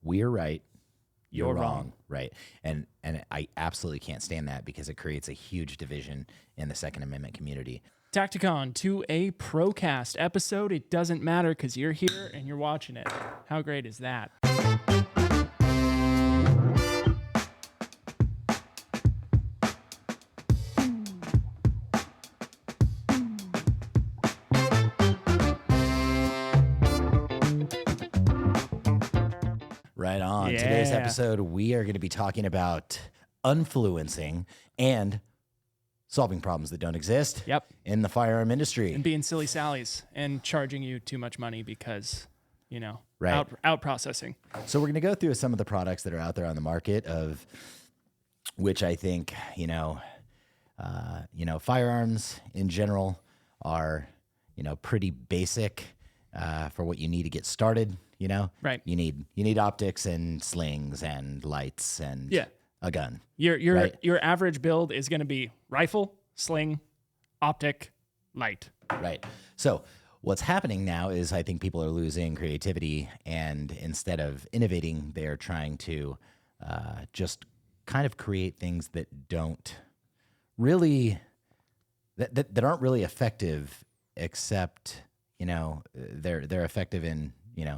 we're right, You're wrong. right? And I absolutely can't stand that because it creates a huge division in the Second Amendment community. Tacticon to a Procast episode. It doesn't matter because you're here and you're watching it. How great is that? Right on. Yeah. Today's episode, we are going to be talking about unfluencing and solving problems that don't exist Yep. in the firearm industry. And being silly Sallies and charging you too much money because, you know, Right. out processing. So we're going to go through some of the products that are out there on the market, of which I think, firearms in general are, pretty basic for what you need to get started. Right. You need optics and slings and lights and a gun. Your average build is going to be rifle, sling, optic, light. Right. So what's happening now is I think people are losing creativity, and instead of innovating, they're trying to just kind of create things that don't really that aren't really effective, except they're effective in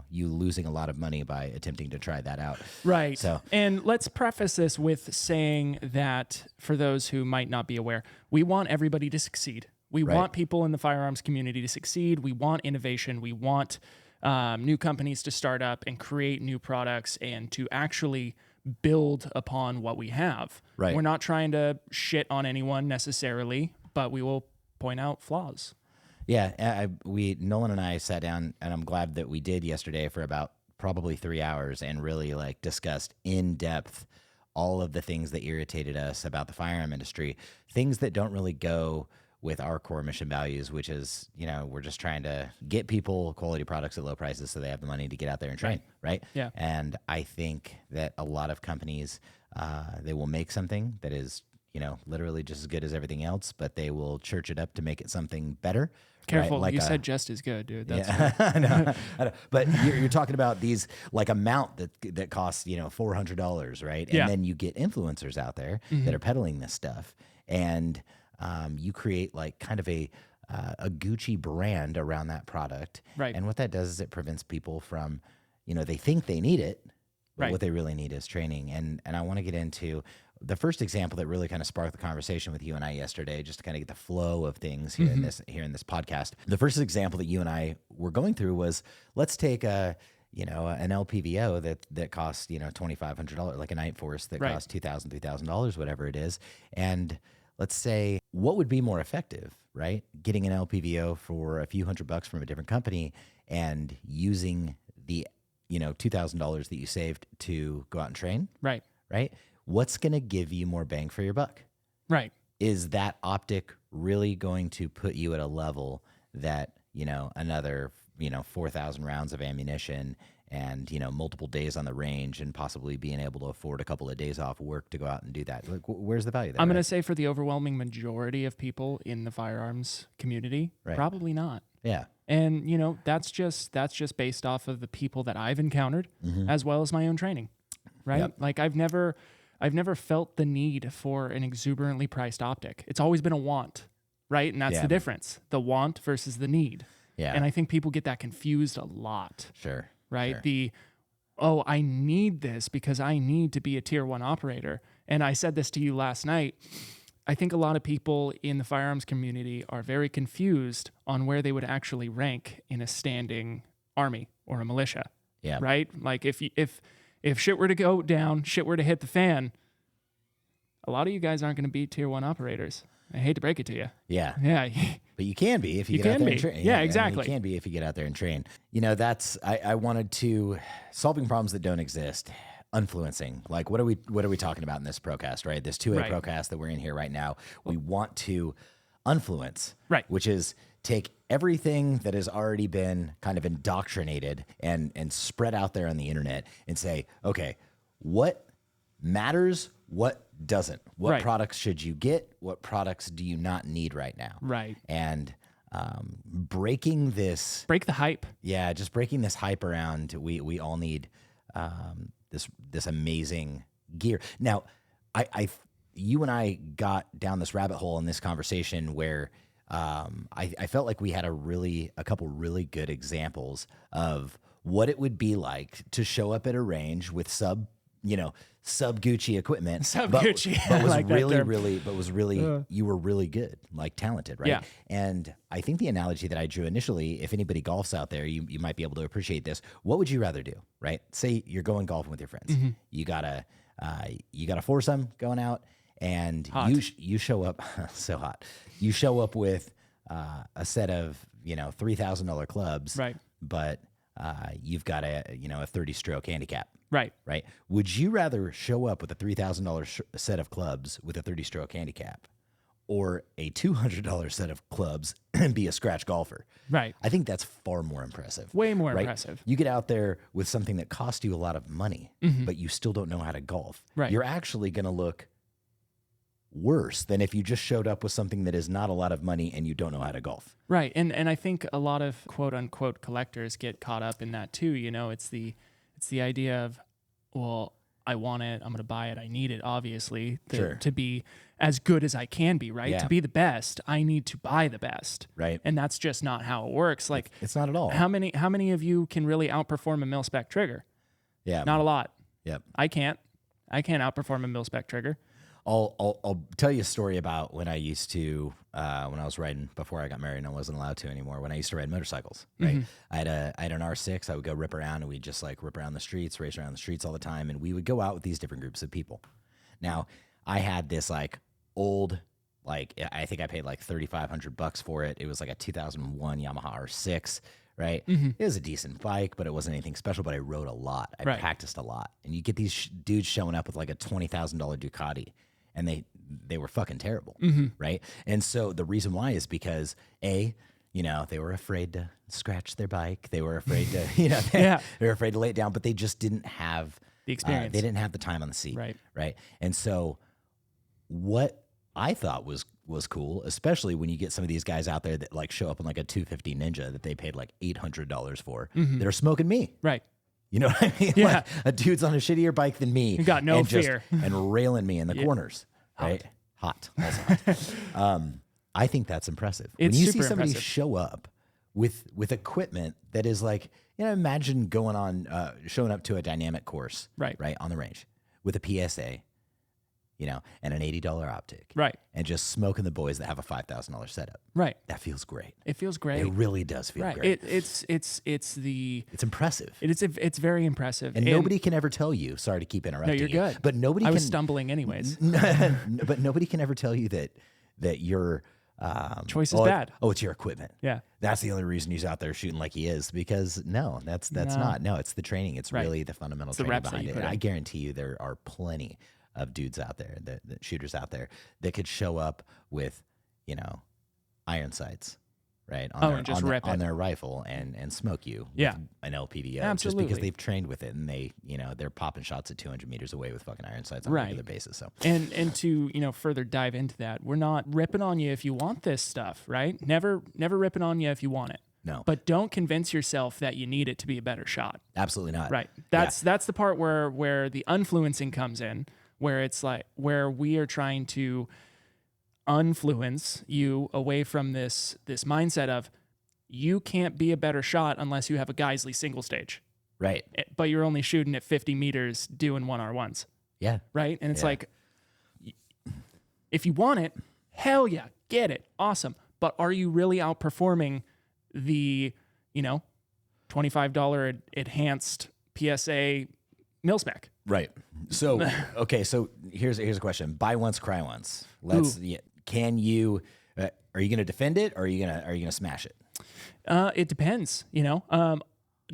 you losing a lot of money by attempting to try that out. Right. So, and let's preface this with saying that for those who might not be aware, we want everybody to succeed. We Right. want people in the firearms community to succeed. We want innovation. We want new companies to start up and create new products and to actually build upon what we have. Right. We're not trying to shit on anyone necessarily, but we will point out flaws. yeah, Nolan and I sat down, and I'm glad that we did yesterday for about probably 3 hours and really discussed in depth all of the things that irritated us about the firearm industry, things that don't really go with our core mission values, which is, we're just trying to get people quality products at low prices so they have the money to get out there and train, right? Yeah. And I think that a lot of companies, they will make something that is, literally just as good as everything else, but they will church it up to make it something better. Careful, right? you said just as good, dude. That's I know. But you're talking about these a mount that costs $400, right? And Yeah. then you get influencers out there that are peddling this stuff, and you create kind of a Gucci brand around that product. Right. And what that does is it prevents people from, they think they need it, but Right. what they really need is training. And I want to get into the first example that really kind of sparked the conversation with you and I yesterday, just to kind of get the flow of things here in this podcast. The first example that you and I were going through was, let's take an LPVO that costs $2,500, like a Night Force that Right. costs $2,000, $3,000, whatever it is, and let's say what would be more effective, right? Getting an LPVO for a few $100 from a different company and using the $2,000 that you saved to go out and train, right. right? What's going to give you more bang for your buck? Right. Is that optic really going to put you at a level that, another, 4,000 rounds of ammunition and, multiple days on the range and possibly being able to afford a couple of days off work to go out and do that? Where's the value there? I'm going to right? say for the overwhelming majority of people in the firearms community, Right. probably not. Yeah. And that's just based off of the people that I've encountered, as well as my own training, right? Yep. Like I've never felt the need for an exuberantly priced optic. It's always been a want, right? And that's Yeah. the difference, the want versus the need. Yeah. And I think people get that confused a lot, Sure. right? Sure. I need this because I need to be a tier 1 operator. And I said this to you last night. I think a lot of people in the firearms community are very confused on where they would actually rank in a standing army or a militia. Yeah. Right? Like if shit were to go down, shit were to hit the fan, a lot of you guys aren't going to be tier 1 operators. I hate to break it to you. Yeah. Yeah. But you can be if you You get out can there be. and train. Yeah, I mean, exactly. you can be if you get out there and train. I wanted to solving problems that don't exist. Unfluencing. Like what are we talking about in this Procast, right? This 2A Right. Procast that we're in here right now. We want to unfluence, Right. which is take everything that has already been kind of indoctrinated and spread out there on the internet and say, okay, what matters, what doesn't? What Right. products should you get? What products do you not need right now? Right. And breaking this, Break the hype. just breaking this hype around, we all need this amazing gear. Now, you and I got down this rabbit hole in this conversation where I felt like we had a couple really good examples of what it would be like to show up at a range with sub Gucci equipment, Gucci, but was like really you were really good, like talented, right? Yeah. And I think the analogy that I drew initially, if anybody golfs out there, you might be able to appreciate this. What would you rather do, right? Say you're going golfing with your friends. Mm-hmm. You got a foursome going out, and Hot. you show up so hot. You show up with a set of $3,000 clubs, Right. But you've got a 30-stroke handicap. Right. Right. Would you rather show up with a $3,000 set of clubs with a 30-stroke handicap, or a $200 set of clubs and be a scratch golfer? Right. I think that's far more impressive. Way more right? impressive. You get out there with something that cost you a lot of money, but you still don't know how to golf. Right. You're actually going to look worse than if you just showed up with something that is not a lot of money and you don't know how to golf. Right. And I think a lot of quote unquote collectors get caught up in that too. It's the idea of, well, I want it, I'm going to buy it, I need it, obviously, Sure. to be as good as I can be, right? Yeah. To be the best, I need to buy the best. Right. And that's just not how it works. Like, It's not at all. how many of you can really outperform a mil-spec trigger? Yeah. Not a lot. Yep. I can't outperform a mil-spec trigger. I'll tell you a story about when I used to, when I was riding before I got married and I wasn't allowed to anymore, when I used to ride motorcycles, right? I had an R6. I would go rip around, and we'd just like rip around the streets, race around the streets all the time. And we would go out with these different groups of people. Now, I had this like old, like, I think I paid like $3,500 for it. It was like a 2001 Yamaha R6. Right. It was a decent bike, but it wasn't anything special, but I rode a lot. I practiced a lot. And you get these dudes showing up with like a $20,000 Ducati, and they were fucking terrible. Right. And so the reason why is because they were afraid to scratch their bike. They were afraid to, they were afraid to lay it down, but they just didn't have The experience. they didn't have the time on the seat. Right. Right. And so what I thought was cool, especially when you get some of these guys out there that like show up in like a 250 Ninja that they paid like $800 for. They're smoking me. Right. You know what I mean? Yeah. Like a dude's on a shittier bike than me. You got no and fear. and railing me in the corners. Right? Hot. Also hot. I think that's impressive. It's when you see super somebody impressive. show up with equipment that is like, imagine showing up to a dynamic course, Right. Right, on the range with a PSA, and an $80 optic. Right. And just smoking the boys that have a $5,000 setup. Right. That feels great. It feels great. It really does feel Right. great. It's impressive. it's very impressive. And nobody can ever tell you, sorry to keep interrupting you're you, good. but nobody I can, was stumbling anyways. but nobody can ever tell you that your Choice is bad. Oh, it's your equipment. Yeah. That's the only reason he's out there shooting like he is, because that's No. not. No, it's the training. It's Right. really the fundamental It's the training reps that behind you it. put And I in. guarantee you there are plenty of dudes out there, that shooters out there, that could show up with, iron sights, right? And just rip on it. their rifle and smoke you Yeah. with an LPVO, Absolutely. just because they've trained with it, and they're popping shots at 200 meters away with fucking iron sights on a Right. regular basis. So And to further dive into that, we're not ripping on you if you want this stuff, right? Never ripping on you if you want it. no, But don't convince yourself that you need it to be a better shot. absolutely not. Right. That's the part where the unfluencing comes in, where it's like where we are trying to unfluence you away from this mindset of you can't be a better shot unless you have a Geisley single stage, Right. but you're only shooting at 50 meters doing 1R1s, Yeah. right? And it's Yeah. like, if you want it, hell yeah, get it, awesome. But are you really outperforming the $25 enhanced PSA mil-spec? Right. So okay. So here's a question: buy once, cry once. Can you? Are you going to defend it, or are you going to smash it? It depends,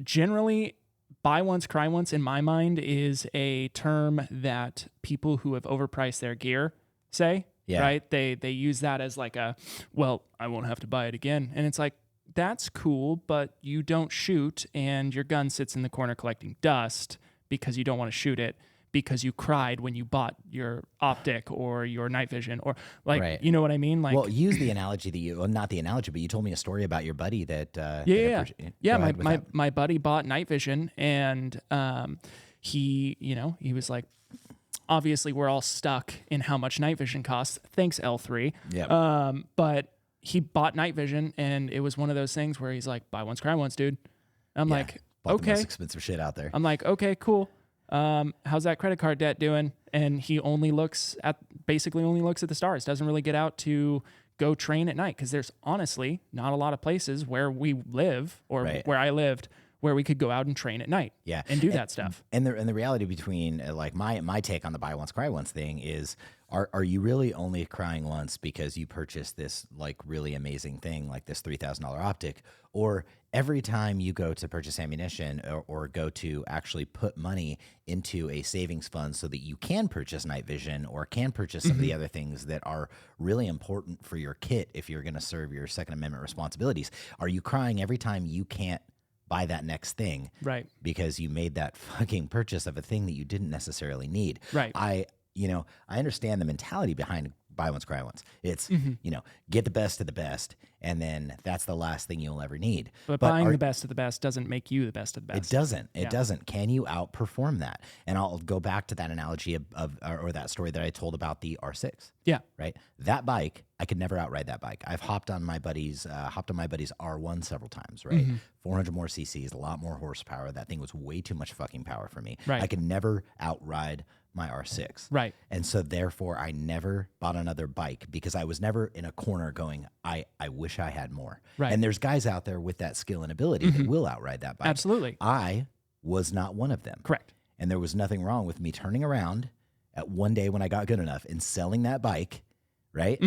generally, buy once, cry once, in my mind, is a term that people who have overpriced their gear say, Yeah. right? They use that as like I won't have to buy it again. And it's like, that's cool, but you don't shoot and your gun sits in the corner collecting dust because you don't want to shoot it, because you cried when you bought your optic or your night vision, or like, Right. you know what I mean? Like, Well, use the analogy that not the analogy, but you told me a story about your buddy that. Yeah. Go ahead with that. My buddy bought night vision, and he was like, obviously we're all stuck in how much night vision costs. Thanks, L3. Yeah. But he bought night vision, and it was one of those things where he's like, buy once, cry once, dude. I'm like, Bought the most okay. expensive shit out there. I'm like, okay, cool. How's that credit card debt doing? And he basically only looks at the stars, doesn't really get out to go train at night, because there's honestly not a lot of places where we live, or where I lived, where we could go out and train at night and do that stuff. And the reality between like my take on the buy once, cry once thing is, are you really only crying once because you purchased this like really amazing thing, like this $3,000 optic, or every time you go to purchase ammunition or go to actually put money into a savings fund so that you can purchase night vision or can purchase some of the other things that are really important for your kit if you're going to serve your Second Amendment responsibilities? Are you crying every time you can't buy that next thing, right? Because you made that fucking purchase of a thing that you didn't necessarily need, right? I understand the mentality behind buy once, cry once. It's, get the best of the best, and then that's the last thing you'll ever need. But buying the best of the best doesn't make you the best of the best. It doesn't. It doesn't. Can you outperform that? And I'll go back to that analogy or that story that I told about the R6. Yeah. Right. That bike, I could never outride that bike. I've hopped on my buddy's R1 several times. Right. 400 more cc's, a lot more horsepower. That thing was way too much fucking power for me. Right. I could never outride my R6. Right. And so therefore I never bought another bike, because I was never in a corner going, I wish I had more. Right. And there's guys out there with that skill and ability that will outride that bike. Absolutely. I was not one of them. Correct. And there was nothing wrong with me turning around at one day when I got good enough and selling that bike, right?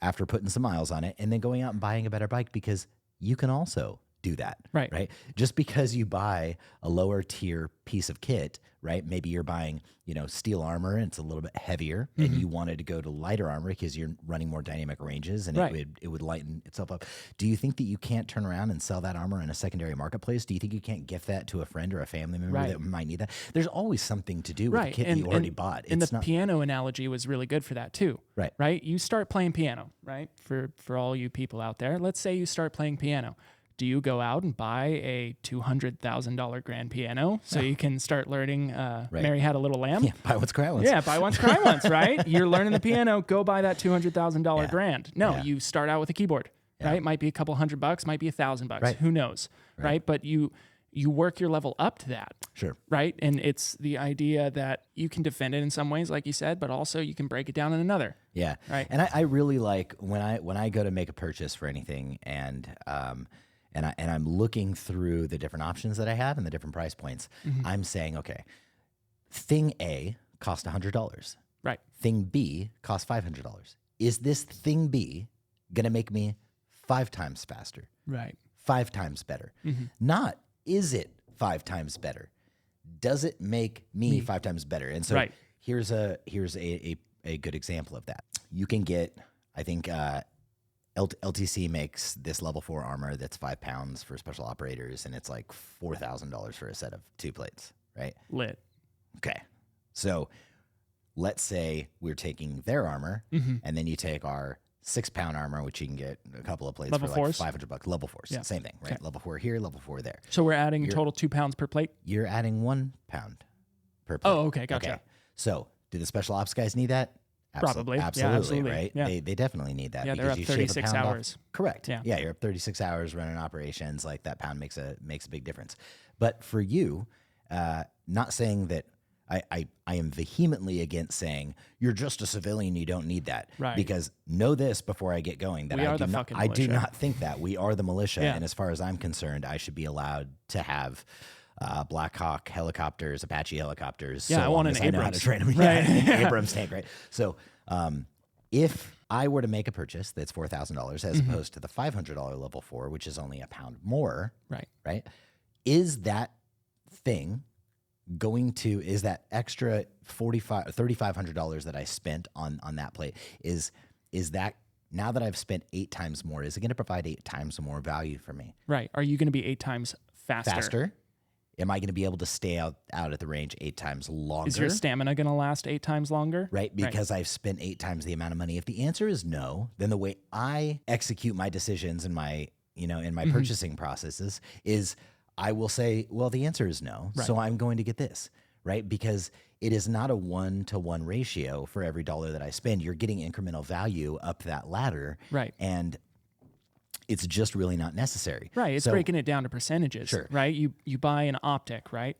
After putting some miles on it, and then going out and buying a better bike, because you can also do that. Right. Just because you buy a lower tier piece of kit, right? Maybe you're buying, steel armor and it's a little bit heavier, and you wanted to go to lighter armor because you're running more dynamic ranges, and it would lighten itself up. Do you think that you can't turn around and sell that armor in a secondary marketplace? Do you think you can't gift that to a friend or a family member that might need that? There's always something to do with the kit that you already bought. And the piano analogy was really good for that too. Right. You start playing piano, right? For all you people out there, let's say you start playing piano. Do you go out and buy a $200,000 grand piano so you can start learning Mary Had a Little Lamb? Yeah, buy once, cry once. Yeah, buy once, cry once, right? You're learning the piano, go buy that $200,000 grand. No, you start out with a keyboard, right? Might be a couple $100, might be $1,000, who knows, right? But you work your level up to that. Sure. Right? And it's the idea that you can defend it in some ways, like you said, but also you can break it down in another. Yeah. Right. And I really like when I go to make a purchase for anything, and I'm looking through the different options that I have and the different price points. I'm saying, okay, thing A cost $100. Right. Thing B cost $500. Is this thing B going to make me 5 times faster? Right. 5 times better? Not, is it 5 times better? Does it make me 5 times better? And so here's a good example of that. You can get, I think, LTC makes this level 4 armor that's 5 pounds for special operators, and it's like $4,000 for a set of 2 plates, right? Lit. Okay. So let's say we're taking their armor, and then you take our 6-pound armor, which you can get a couple of plates level for like fours? $500. Level 4s, same thing, right? Okay. Level 4 here, level 4 there. So we're adding a total 2 pounds per plate? You're adding 1 pound per plate. Oh, okay. Gotcha. Okay. So do the special ops guys need that? Probably. Absolutely, Yeah, absolutely. right? Yeah. They definitely need that. Yeah, because they're up you shave 36 a pound hours. Off. Correct. Yeah. You're up 36 hours running operations. Like that pound makes a big difference. But for you, not saying that I am vehemently against saying you're just a civilian, you don't need that. Right. Because know this before I get going, that We I are do the not fucking I do militia. not think that. We are the militia, Yeah. and as far as I'm concerned, I should be allowed to have Black Hawk helicopters, Apache helicopters. Yeah, so I want long an as I know how to Abrams. train them. Right. Yeah, Abrams tank, right? So if I were to make a purchase that's $4,000 as opposed to the $500 level 4, which is only a pound more, right? Is that thing is that extra $3,500 that I spent on that plate, is that, now that I've spent 8 times more, is it going to provide 8 times more value for me? Right. Are you going to be 8 times faster? Am I going to be able to stay out at the range 8 times longer? Is your stamina going to last 8 times longer? Right, because I've spent 8 times the amount of money. If the answer is no, then the way I execute my decisions in my purchasing processes is I will say, well, the answer is no, so I'm going to get this. right? Because it is not a 1-to-1 ratio for every dollar that I spend. You're getting incremental value up that ladder. Right. And it's just really not necessary. Right. It's So, breaking it down to percentages. Sure. Right. You buy an optic, right?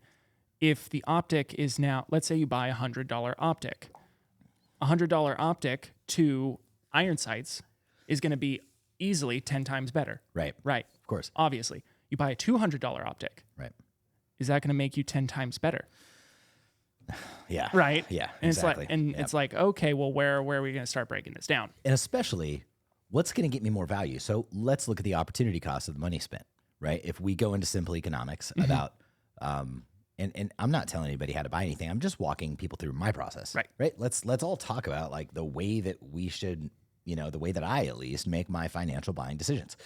If the optic is now, let's say you buy $100 optic, $100 optic to iron sights is going to be easily 10 times better. Right. Right. Of course. Obviously. You buy a $200 optic. Right. Is that going to make you 10 times better? Yeah. Right. Yeah. And Exactly. it's like, okay, well, where are we going to start breaking this down? And especially, what's going to get me more value? So let's look at the opportunity cost of the money spent, right? If we go into simple economics about, and I'm not telling anybody how to buy anything. I'm just walking people through my process. Right. Let's all talk about like the way that we should, the way that I at least make my financial buying decisions.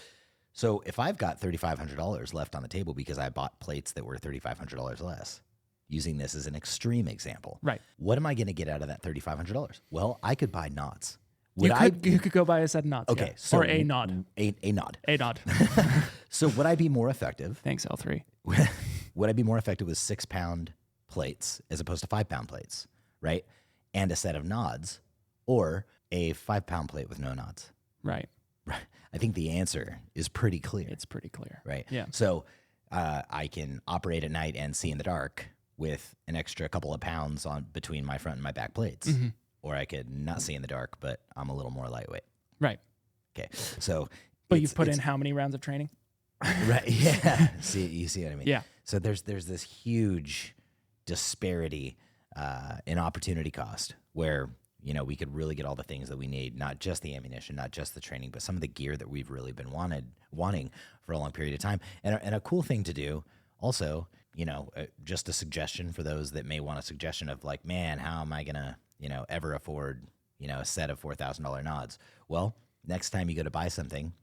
So if I've got $3,500 left on the table because I bought plates that were $3,500 less, using this as an extreme example, Right. what am I going to get out of that $3,500? Well, I could buy knots. You could go buy a set of knots. Okay, Yeah. so or a nod. A nod. A nod. So would I be more effective? Thanks, L3. Would I be more effective with 6-pound plates as opposed to 5-pound plates, right? And a set of nods, or a 5-pound plate with no nods? Right. I think the answer is pretty clear. It's pretty clear. Right. Yeah. So I can operate at night and see in the dark with an extra couple of pounds on between my front and my back plates. Mm-hmm. Or I could not see in the dark, but I'm a little more lightweight. Right. Okay. So But you've put in how many rounds of training? Right. Yeah. You see what I mean? Yeah. So there's this huge disparity in opportunity cost where, we could really get all the things that we need, not just the ammunition, not just the training, but some of the gear that we've really been wanting for a long period of time. And a cool thing to do also, just a suggestion for those that may want a suggestion of like, man, how am I going to, ever afford, a set of $4,000 nods? Well, next time you go to buy something,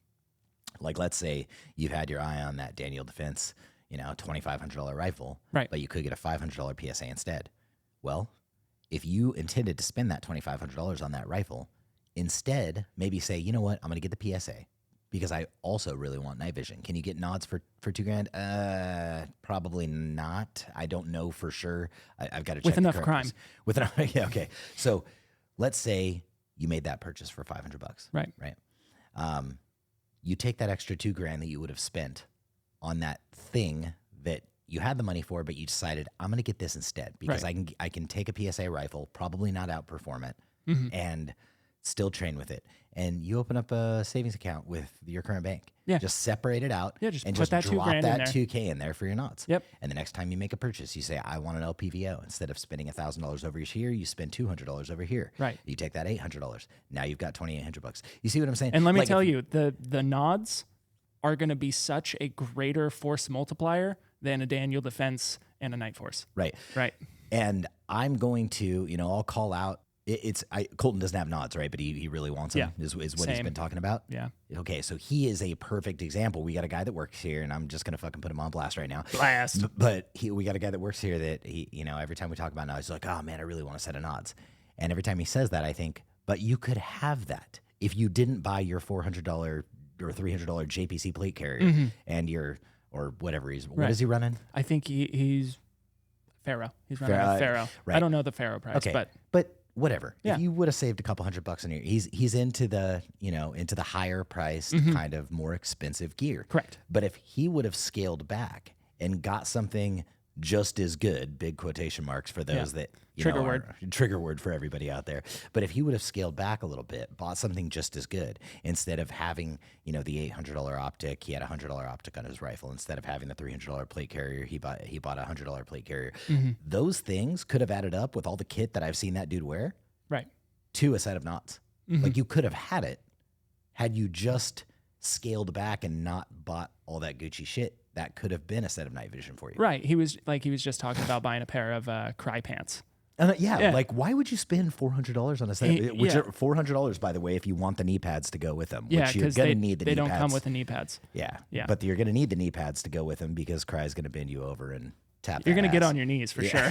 like let's say you've had your eye on that Daniel Defense, $2,500 rifle, right? But you could get a $500 PSA instead. Well, if you intended to spend that $2,500 on that rifle, instead maybe say, you know what, I'm going to get the PSA because I also really want night vision. Can you get nods for $2,000? Probably not. I don't know for sure. I've got to check with enough the crime. With enough, yeah, okay. So let's say you made that purchase for $500, right? Right. You take that extra $2,000 that you would have spent on that thing that you had the money for, but you decided I'm going to get this instead because right. I can take a PSA rifle, probably not outperform it, and still train with it. And you open up a savings account with your current bank. Yeah. Just separate it out. Yeah, just and put just that drop $2,000 that in there. $2,000 in there for your knots. Yep. And the next time you make a purchase, you say, I want an LPVO. Instead of spending $1,000 over here, you spend $200 over here. Right. You take that $800. Now you've got $2,800. You see what I'm saying? And let me tell you, the nods are going to be such a greater force multiplier than a Daniel Defense and a Night Force. Right. Right. And I'm going to, I'll call out. Colton doesn't have nods, right? But he really wants them, is what Same. he's been talking about. Yeah. Okay, so he is a perfect example. We got a guy that works here, and I'm just going to fucking put him on blast right now. Blast. But we got a guy that works here that every time we talk about nods, he's like, oh man, I really want a set of nods. And every time he says that, I think, but you could have that if you didn't buy your $400 or $300 JPC plate carrier and or whatever what is he running? I think he's Pharaoh. He's running a Pharaoh. Right. I don't know the Pharaoh price, Okay, but whatever. Yeah. If you would have saved a couple $100 in here, he's into the into the higher priced kind of more expensive gear. Correct. But if he would have scaled back and got something just as good, big quotation marks for those that trigger word for everybody out there. But if he would have scaled back a little bit, bought something just as good, instead of having the $800 optic, he had a $100 optic on his rifle. Instead of having the $300 plate carrier, he bought a $100 plate carrier. Those things could have added up with all the kit that I've seen that dude wear, right, to a set of knots. Like you could have had it had you just scaled back and not bought all that Gucci shit. That could have been a set of night vision for you. Right. He was just talking about buying a pair of cry pants. Yeah, like why would you spend $400 on a set? Which are $400, by the way, if you want the knee pads to go with them. Yeah, which you're gonna need the knee pads. They don't come with the knee pads. Yeah, yeah. But you're gonna need the knee pads to go with them because Cry's gonna bend you over and tap. You're gonna ass. get on your knees for sure.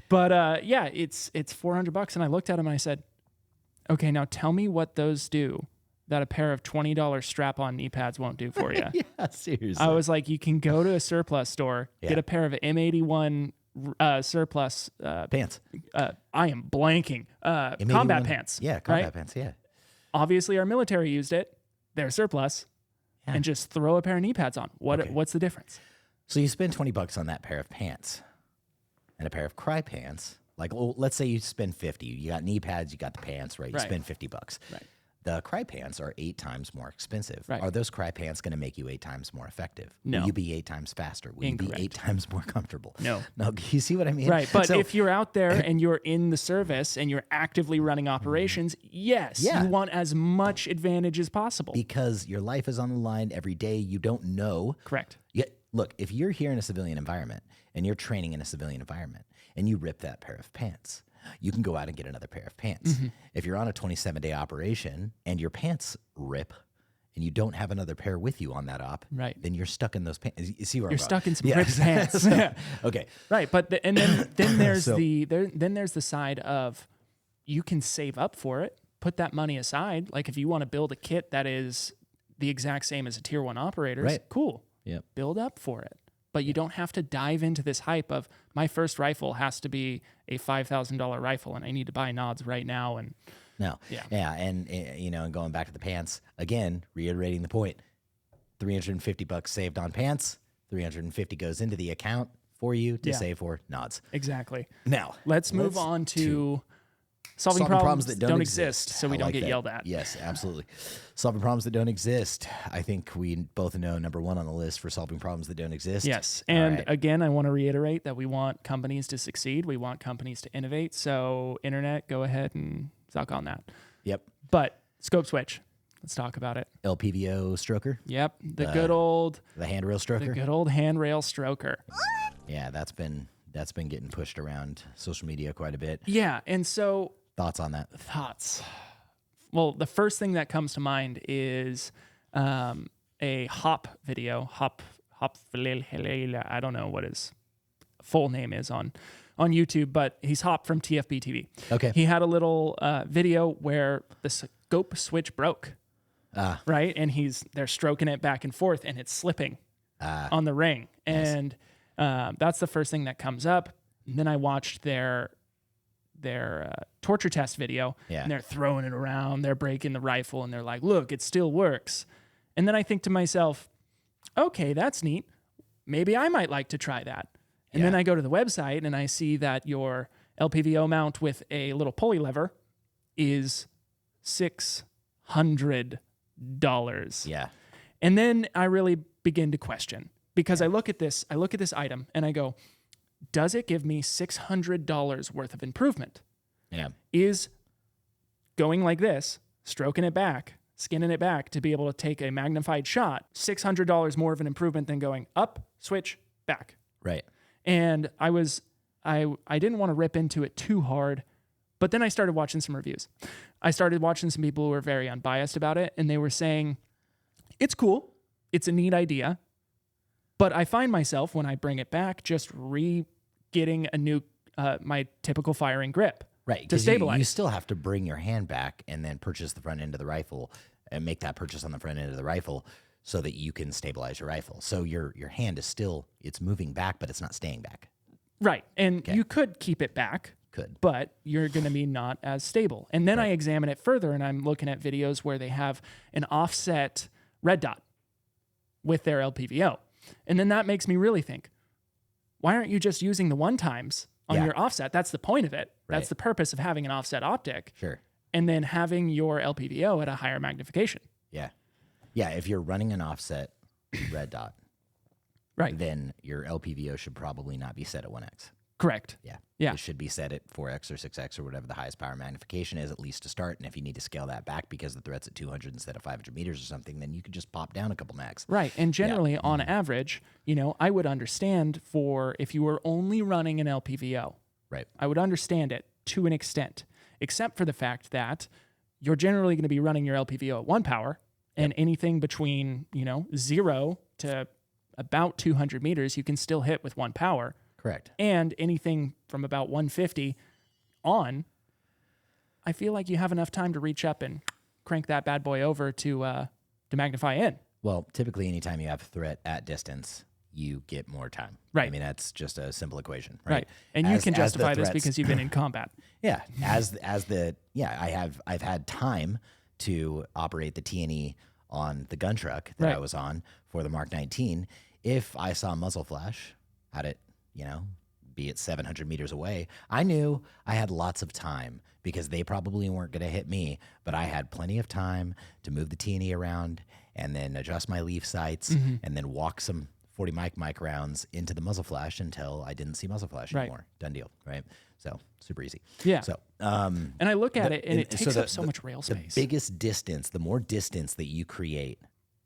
But yeah, it's $400, and I looked at him and I said, okay, now tell me what those do that a pair of $20 strap-on knee pads won't do for you. Yeah, seriously. I was like, you can go to a surplus store, get a pair of M81 surplus Pants. I am blanking. Combat pants. Yeah, combat right? pants. Yeah. Obviously, our military used it. They're surplus. Yeah. And just throw a pair of knee pads on. What's the difference? So you spend $20 on that pair of pants and a pair of cry pants. Like, let's say you spend 50. You got knee pads, you got the pants, right? You spend $50. Right. The cry pants are 8 times more expensive. Right. Are those cry pants going to make you 8 times more effective? No. Will you be 8 times faster? Will Incorrect. you be 8 times more comfortable? No. No, you see what I mean? Right. But if you're out there and you're in the service and you're actively running operations, yes, you want as much advantage as possible. Because your life is on the line every day. You don't know. Correct. Look, if you're here in a civilian environment and you're training in a civilian environment and you rip that pair of pants, you can go out and get another pair of pants. If you're on a 27-day operation and your pants rip and you don't have another pair with you on that op, right, then you're stuck in those pants. You see where you're I'm stuck going? in some ripped pants. Okay. Right, but then there's then there's the side of you can save up for it, put that money aside. Like if you want to build a kit that is the exact same as a tier 1 operator's, right, cool. Yep. Build up for it. But you don't have to dive into this hype of my first rifle has to be a $5,000 rifle and I need to buy nods right now. And no, yeah, and and going back to the pants again, reiterating the point: $350 saved on pants, $350 goes into the account for you to save for nods. Exactly. Now let's move on to solving problems that don't exist, so we don't get yelled at. Yes, absolutely. Solving problems that don't exist. I think we both know number 1 on the list for solving problems that don't exist. Yes. And again, I want to reiterate that we want companies to succeed. We want companies to innovate. So internet, go ahead and suck on that. Yep. But scope switch. Let's talk about it. LPVO stroker. Yep. The handrail stroker. The good old handrail stroker. Yeah, that's been getting pushed around social media quite a bit. Yeah. And so thoughts on that? Thoughts. Well, the first thing that comes to mind is a Hop video. Hop. I don't know what his full name is on YouTube, but he's Hop from TFB TV. Okay. He had a little video where the scope switch broke. Right, and they're stroking it back and forth, and it's slipping on the ring, and that's the first thing that comes up. And then I watched their torture test video, and they're throwing it around, they're breaking the rifle, and they're like, look, it still works. And then I think to myself, okay, that's neat. Maybe I might like to try that. And then I go to the website and I see that your LPVO mount with a little pulley lever is $600. Yeah. And then I really begin to question, because I look at this item and I go, does it give me $600 worth of improvement? Yeah. Is going like this, stroking it back, skinning it back to be able to take a magnified shot, $600 more of an improvement than going up, switch, back. Right. And I didn't want to rip into it too hard, but then I started watching some reviews. I started watching some people who were very unbiased about it, and they were saying, it's cool, it's a neat idea, but I find myself, when I bring it back, just getting a new, my typical firing grip. Right. To stabilize. You still have to bring your hand back and then purchase the front end of the rifle and make that purchase on the front end of the rifle so that you can stabilize your rifle. So your hand is still, it's moving back, but it's not staying back. Right. And you could keep it back. Could. But you're going to be not as stable. And then I examine it further, and I'm looking at videos where they have an offset red dot with their LPVO. And then that makes me really think, why aren't you just using the one times on your offset? That's the point of it. That's the purpose of having an offset optic. Sure. And then having your LPVO at a higher magnification. Yeah. Yeah, if you're running an offset red dot, then your LPVO should probably not be set at 1x. Correct. Yeah. Yeah. It should be set at 4x or 6x or whatever the highest power magnification is, at least to start. And if you need to scale that back because the threat's at 200 instead of 500 meters or something, then you could just pop down a couple mags. Right. And generally, on average, I would understand for if you were only running an LPVO. Right. I would understand it to an extent, except for the fact that you're generally going to be running your LPVO at 1 power, and anything between, 0 to about 200 meters, you can still hit with 1 power. Correct. And anything from about 150 on, I feel like you have enough time to reach up and crank that bad boy over to magnify in. Well, typically anytime you have a threat at distance, you get more time. Right. I mean, that's just a simple equation, right? And you can as the justify this threats- because you've been in combat. Yeah, I've had time to operate the T&E on the gun truck that I was on for the Mark 19. If I saw a muzzle flash, had it, be it 700 meters away, I knew I had lots of time because they probably weren't going to hit me, but I had plenty of time to move the T&E around and then adjust my leaf sights and then walk some 40 mic rounds into the muzzle flash until I didn't see muzzle flash anymore. Done deal, right? So super easy. Yeah. So, and I look at it and it takes up so much rail space. The biggest distance, the more distance that you create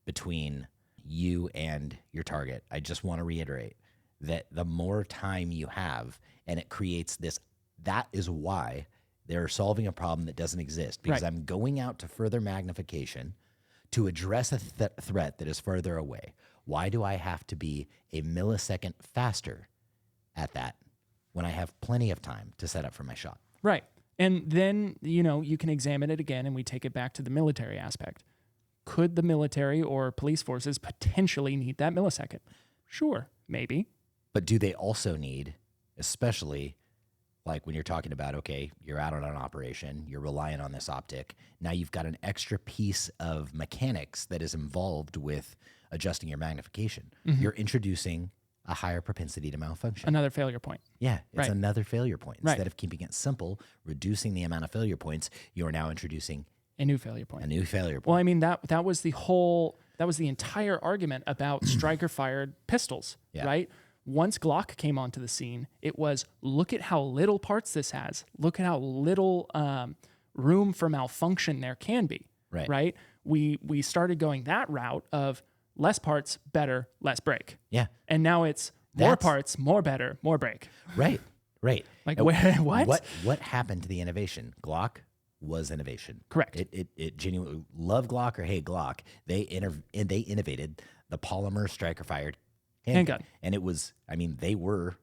between you and your target, I just want to reiterate that the more time you have, and it creates this, that is why they're solving a problem that doesn't exist, because I'm going out to further magnification to address a threat that is further away. Why do I have to be a millisecond faster at that when I have plenty of time to set up for my shot? Right. And then, you can examine it again and we take it back to the military aspect. Could the military or police forces potentially need that millisecond? Sure, maybe. But do they also need, especially like when you're talking about, okay, you're out on an operation, you're relying on this optic. Now you've got an extra piece of mechanics that is involved with adjusting your magnification. You're introducing a higher propensity to malfunction. Another failure point. Yeah, it's another failure point. Right. Instead of keeping it simple, reducing the amount of failure points, you are now introducing A new failure point. a new failure point. Well, I mean, that was the entire argument about striker fired pistols, right? Once Glock came onto the scene, it was, look at how little parts this has. Look at how little room for malfunction there can be, right? We started going that route of less parts, better, less break. Yeah. And now it's more parts, more better, more break. Right. Like, what? What happened to the innovation? Glock was innovation. Correct. It genuinely, love Glock or hate Glock, they innovated the polymer striker fired handgun. And it was, they were,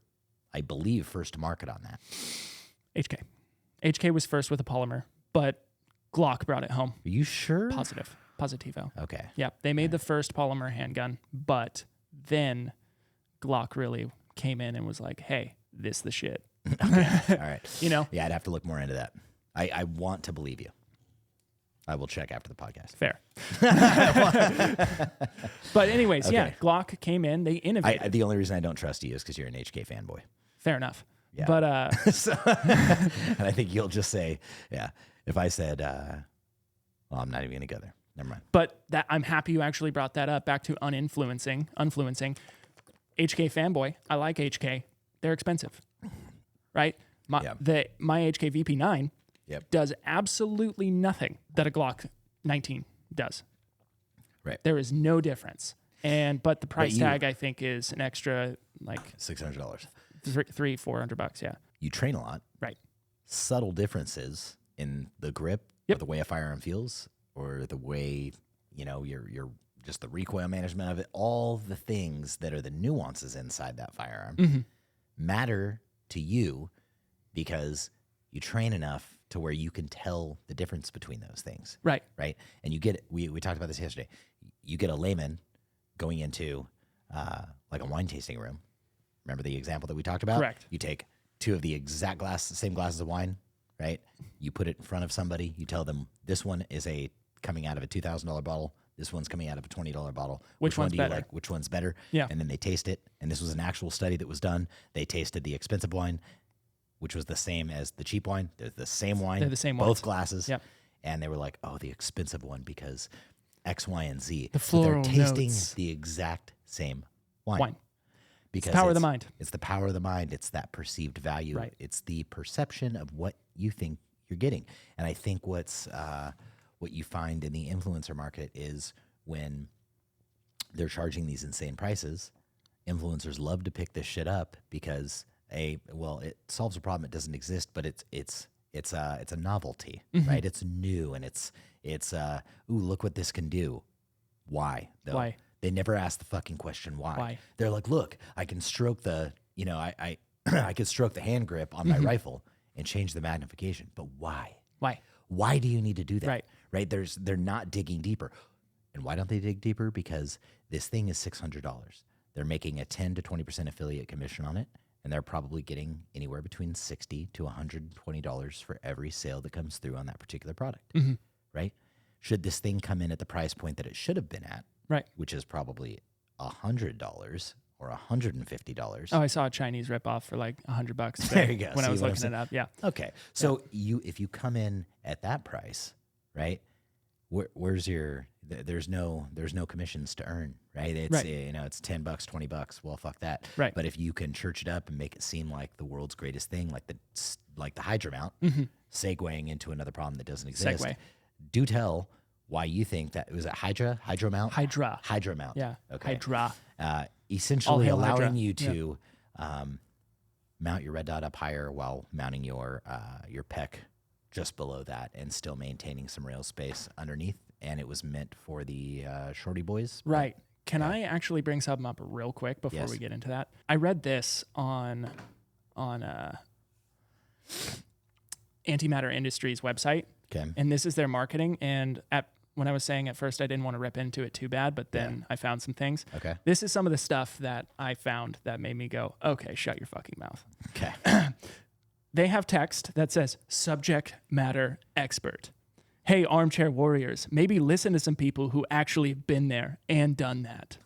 I believe, first to market on that. HK. HK was first with a polymer, but Glock brought it home. Are you sure? Positivo. Okay. Yeah, they made the first polymer handgun, but then Glock really came in and was like, hey, this the shit. Okay. All right. Yeah, I'd have to look more into that. I want to believe you. I will check after the podcast. Fair. But anyways, yeah, Glock came in, they innovated. The only reason I don't trust you is because you're an HK fanboy. Fair enough. Yeah. But and I think you'll just say, yeah, if I said, well, I'm not even going to go there. Never mind. But I'm happy you actually brought that up, back to Unfluencing. HK fanboy. I like HK. They're expensive, right? My HK VP9 does absolutely nothing that a Glock 19 does. Right. There is no difference. But the price tag, I think, is an extra like $600. $300-$400. Yeah. You train a lot. Right. Subtle differences in the grip, or the way a firearm feels, or the way, your just the recoil management of it, all the things that are the nuances inside that firearm matter to you because you train enough to where you can tell the difference between those things. Right. Right. And you get, we talked about this yesterday. You get a layman going into like a wine tasting room. Remember the example that we talked about? Correct. You take two of the exact same glasses of wine, right? You put it in front of somebody. You tell them this one is coming out of a $2,000 bottle. This one's coming out of a $20 bottle. Which one one's do better? you like? Which one's better? Yeah. And then they taste it. And this was an actual study that was done. They tasted the expensive wine, which was the same as the cheap wine. They're the same wine. They're the same both wines. Glasses. Yep. And they were like, oh, the expensive one because X, Y, and Z. The But floral they're tasting notes. the exact same wine. Because It's the power of the mind. It's the power of the mind. It's that perceived value. Right. It's the perception of what you think you're getting. And I think what you find in the influencer market is when they're charging these insane prices, influencers love to pick this shit up because it solves a problem that doesn't exist, but it's a novelty, right? It's new and it's ooh, look what this can do. Why though? Why? They never ask the fucking question why. Why? They're like, look, I can stroke the, I I can stroke the hand grip on my rifle and change the magnification, but why? Why? Why do you need to do that? Right. They're not digging deeper. And why don't they dig deeper? Because this thing is $600. They're making a 10 to 20% affiliate commission on it, and they're probably getting anywhere between $60 to $120 for every sale that comes through on that particular product, right? Should this thing come in at the price point that it should have been at, Right. which is probably $100 or $150. Oh, I saw a Chinese ripoff for like $100 today There you go. when I See was what I'm looking it up. Yeah. Okay. So if you come in at that price, right? Where's your there's no commissions to earn, right? It's Right. It's $10, $20. Well, fuck that. Right. But if you can church it up and make it seem like the world's greatest thing, like the Hydra mount, segueing into another problem that doesn't exist. Segue. Do tell why you think that was it Hydra mount? Hydra mount. Yeah. Okay. Hydra. Essentially All hail allowing Hydra. you to mount your red dot up higher while mounting your pec just below that and still maintaining some rail space underneath. And it was meant for the shorty boys. Right. Can I actually bring something up real quick before we get into that? I read this on Antimatter Industries website. Okay. And this is their marketing. And when I was saying at first I didn't want to rip into it too bad, but then I found some things. Okay. This is some of the stuff that I found that made me go, okay, shut your fucking mouth. Okay. They have text that says subject matter expert. Hey, armchair warriors, maybe listen to some people who actually been there and done that.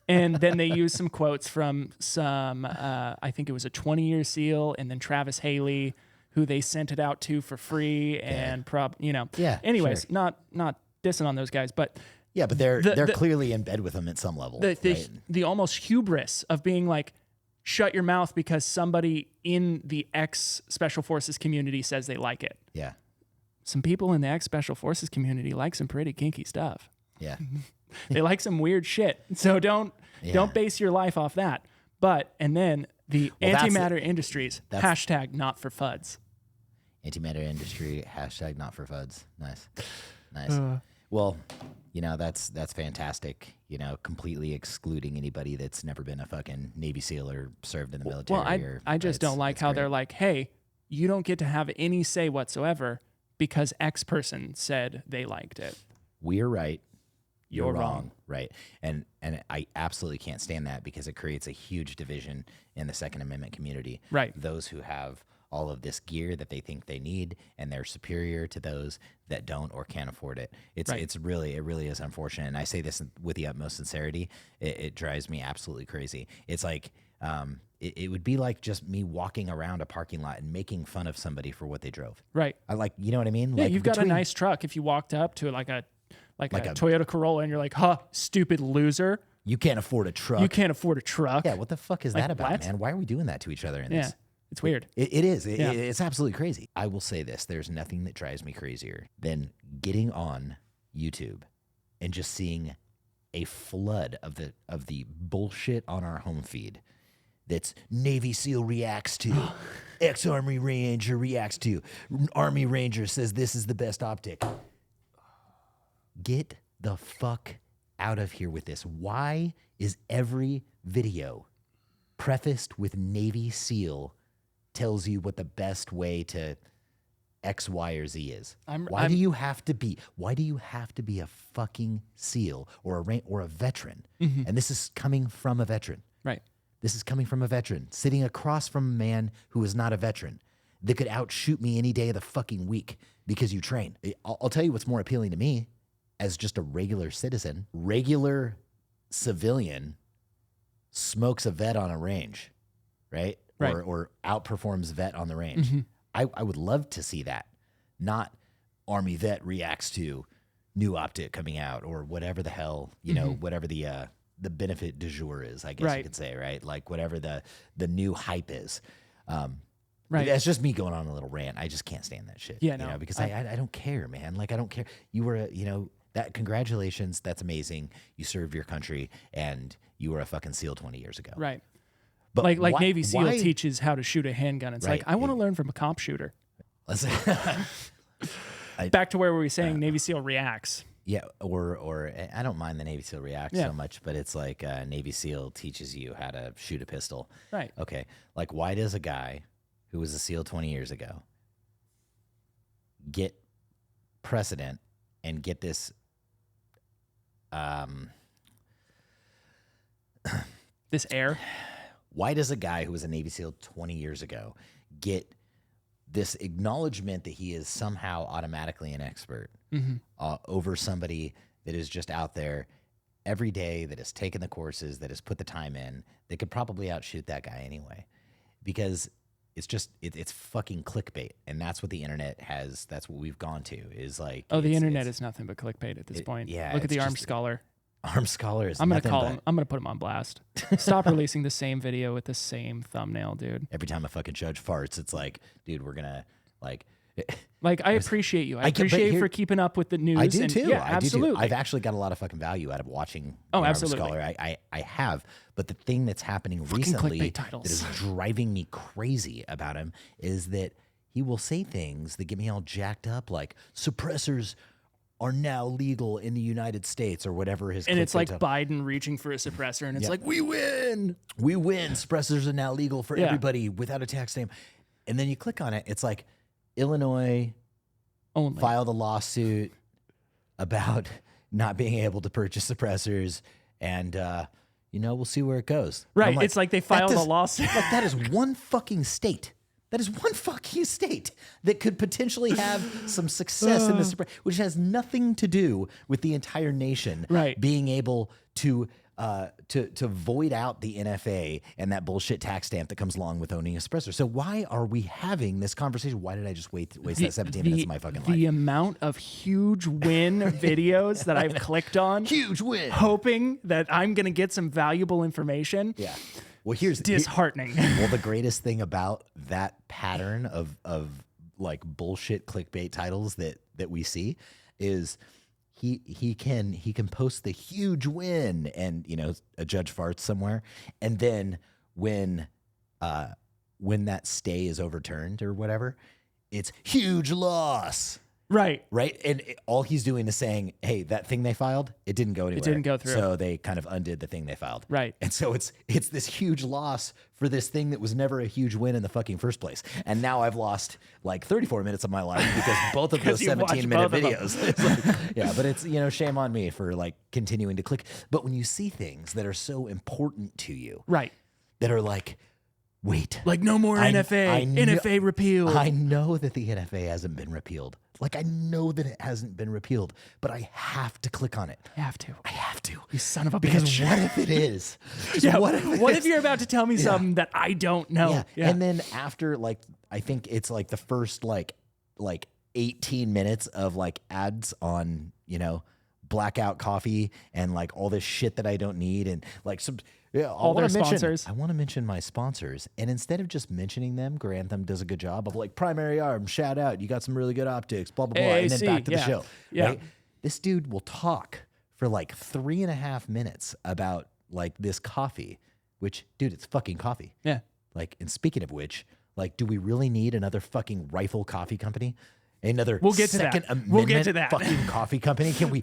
And then they use some quotes from some, I think it was a 20-year SEAL, and then Travis Haley, who they sent it out to for free, and Yeah, Anyways, sure. not dissing on those guys, but Yeah, but they're clearly in bed with them at some level. the almost hubris of being like, shut your mouth because somebody in the ex Special Forces community says they like it. Yeah. Some people in the ex Special Forces community like some pretty kinky stuff. Yeah. They like some weird shit. So don't base your life off that. And then the Antimatter Industries, hashtag not for FUDs. Antimatter Industry, hashtag not for FUDs. Nice. Well, that's fantastic. Completely excluding anybody that's never been a fucking Navy SEAL or served in the military. Well, I just don't like how they're like, hey, you don't get to have any say whatsoever because X person said they liked it. We're right. You're wrong. Right. And I absolutely can't stand that because it creates a huge division in the Second Amendment community. Right. Those who have all of this gear that they think they need, and they're superior to those that don't or can't afford it. It really is unfortunate. And I say this with the utmost sincerity. It drives me absolutely crazy. It's like, it would be like just me walking around a parking lot and making fun of somebody for what they drove. Right. You know what I mean? Yeah, you've got a nice truck. If you walked up to a Toyota Corolla and you're like, huh, stupid loser. You can't afford a truck. You can't afford a truck. Yeah, what the fuck is that about, what? man? Why are we doing that to each other in this? It's weird. It is. It's absolutely crazy. I will say this. There's nothing that drives me crazier than getting on YouTube and just seeing a flood of the bullshit on our home feed that's Navy SEAL reacts to, ex-Army Ranger reacts to, Army Ranger says this is the best optic. Get the fuck out of here with this. Why is every video prefaced with Navy SEAL tells you what the best way to X, Y, or Z is? Why do you have to be a fucking SEAL or a veteran? Mm-hmm. And this is coming from a veteran. Right. This is coming from a veteran sitting across from a man who is not a veteran that could outshoot me any day of the fucking week because you train. I'll tell you what's more appealing to me as just a regular citizen. Regular civilian smokes a vet on a range, right? Or outperforms vet on the range. Mm-hmm. I would love to see that. Not Army vet reacts to new optic coming out or whatever the hell, whatever the benefit du jour is, I guess you could say, right? Like whatever the new hype is. Right. That's just me going on a little rant. I just can't stand that shit. Yeah, no. Because I don't care, man. Like I don't care. You were that congratulations, that's amazing. You served your country and you were a fucking SEAL 20 years ago. Right. But like Navy SEAL teaches how to shoot a handgun. It's like, I want to learn from a comp shooter. Back to where we were saying Navy SEAL reacts. Yeah, or I don't mind the Navy SEAL reacts so much, but it's like Navy SEAL teaches you how to shoot a pistol. Right. Okay. Like, why does a guy who was a SEAL 20 years ago get precedent and get this This air. Why does a guy who was a Navy SEAL 20 years ago get this acknowledgement that he is somehow automatically an expert over somebody that is just out there every day, that has taken the courses, that has put the time in, that could probably outshoot that guy anyway? Because it's just, it's fucking clickbait. And that's what the internet has. That's what we've gone to, is like, oh, the internet is nothing but clickbait at this point. Yeah. Look at the Armed Scholar. Armed Scholar is I'm going to nothing call but- him. I'm going to put him on blast. Stop releasing the same video with the same thumbnail, dude. Every time a fucking judge farts, it's like, dude, we're going to like... Like, I appreciate you. I but appreciate you here- for keeping up with the news. I do and, too. Yeah, I do absolutely. too. I've actually got a lot of fucking value out of watching Oh, the Armed absolutely. Scholar. I have. But the thing that's happening Fucking recently clickbait that titles. is driving me crazy about him is that he will say things that get me all jacked up, like suppressors are now legal in the United States or whatever his And it's clickbait like title- Biden reaching for a suppressor, and it's Yeah. like, we win. we win. Suppressors are now legal for Yeah. everybody without a tax stamp. And then you click on it, it's like Illinois Only. filed a lawsuit about not being able to purchase suppressors, and we'll see where it goes. And Right. I'm It's like they that filed a does- lawsuit. Like, that is one fucking state. That is one fucking state that could potentially have some success in this, which has nothing to do with the entire nation Right. being able to void out the NFA and that bullshit tax stamp that comes along with owning a suppressor. So why are we having this conversation? Why did I just waste that 17 minutes of my fucking life? The amount of huge win videos that I've clicked on, Huge win. hoping that I'm going to get some valuable information. Yeah. Well, here's Disheartening. Well, the greatest thing about that pattern of like bullshit clickbait titles that we see is he can post the huge win, and a judge farts somewhere, and then when that stay is overturned or whatever, it's huge loss. Right. Right. And all he's doing is saying, hey, that thing they filed, it didn't go anywhere. didn't go through. So they kind of undid the thing they filed. Right. And so it's this huge loss for this thing that was never a huge win in the fucking first place. And now I've lost like 34 minutes of my life because both of those 17-minute videos. It's like, yeah, but it's, shame on me for like continuing to click. But when you see things that are so important to you, Right. that are like, wait, Like no more NFA. NFA repealed. I know that the NFA hasn't been repealed. Like, I know that it hasn't been repealed, but I have to click on it. I have to. I have to. You son of a Because bitch. what if it is? Just Yeah, what if it what is? if you're about to tell me something that I don't know? Yeah. Yeah. And then after, like, I think it's like the first like 18 minutes of like ads on, Blackout Coffee and like all this shit that I don't need, and like some All their sponsors. I want to mention my sponsors, and instead of just mentioning them, Grantham does a good job of like Primary Arm, shout out, you got some really good optics, blah blah blah, and then AAC, back to the yeah. show. Yeah. Right? This dude will talk for like 3.5 minutes about like this coffee, which, dude, it's fucking coffee. Yeah. Like, and speaking of which, like, do we really need another fucking Rifle Coffee Company? Another We'll get to that. Second Amendment We'll get to that. fucking coffee company? Can we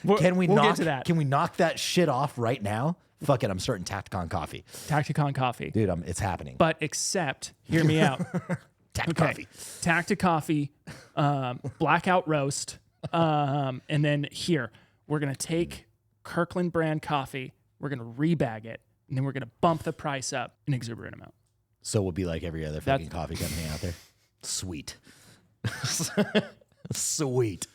We'll knock, get to that. Can we knock that shit off right now? Fuck it, I'm starting Tacticon Coffee. Tacticon Coffee. Dude, it's happening. But except, hear me out. Tact Coffee. Tactic Coffee, Blackout Roast, and then here, we're going to take Kirkland brand coffee, we're going to rebag it, and then we're going to bump the price up an exuberant amount. So we'll be like every other fucking coffee company out there. Sweet. Sweet.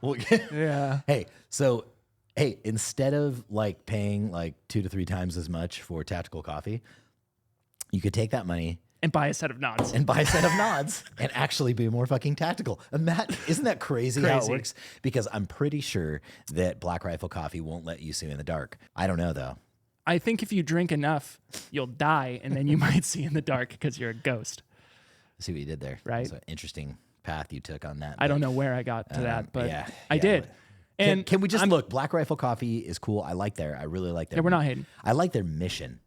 Well, Yeah. Hey, instead of like paying like 2 to 3 times as much for tactical coffee, you could take that money And buy a set of nods. and buy a set of nods and actually be more fucking tactical. And Matt, isn't that crazy how it Crazy. works? Because I'm pretty sure that Black Rifle Coffee won't let you see in the dark. I don't know though. I think if you drink enough, you'll die, and then you might see in the dark because you're a ghost. See what you did there. Right. It's an interesting path you took on that. I don't know where I got to that, but yeah, I yeah, did. but- And Can we just look? Black Rifle Coffee is cool. I really like their. Yeah, we're not hating. I like their mission,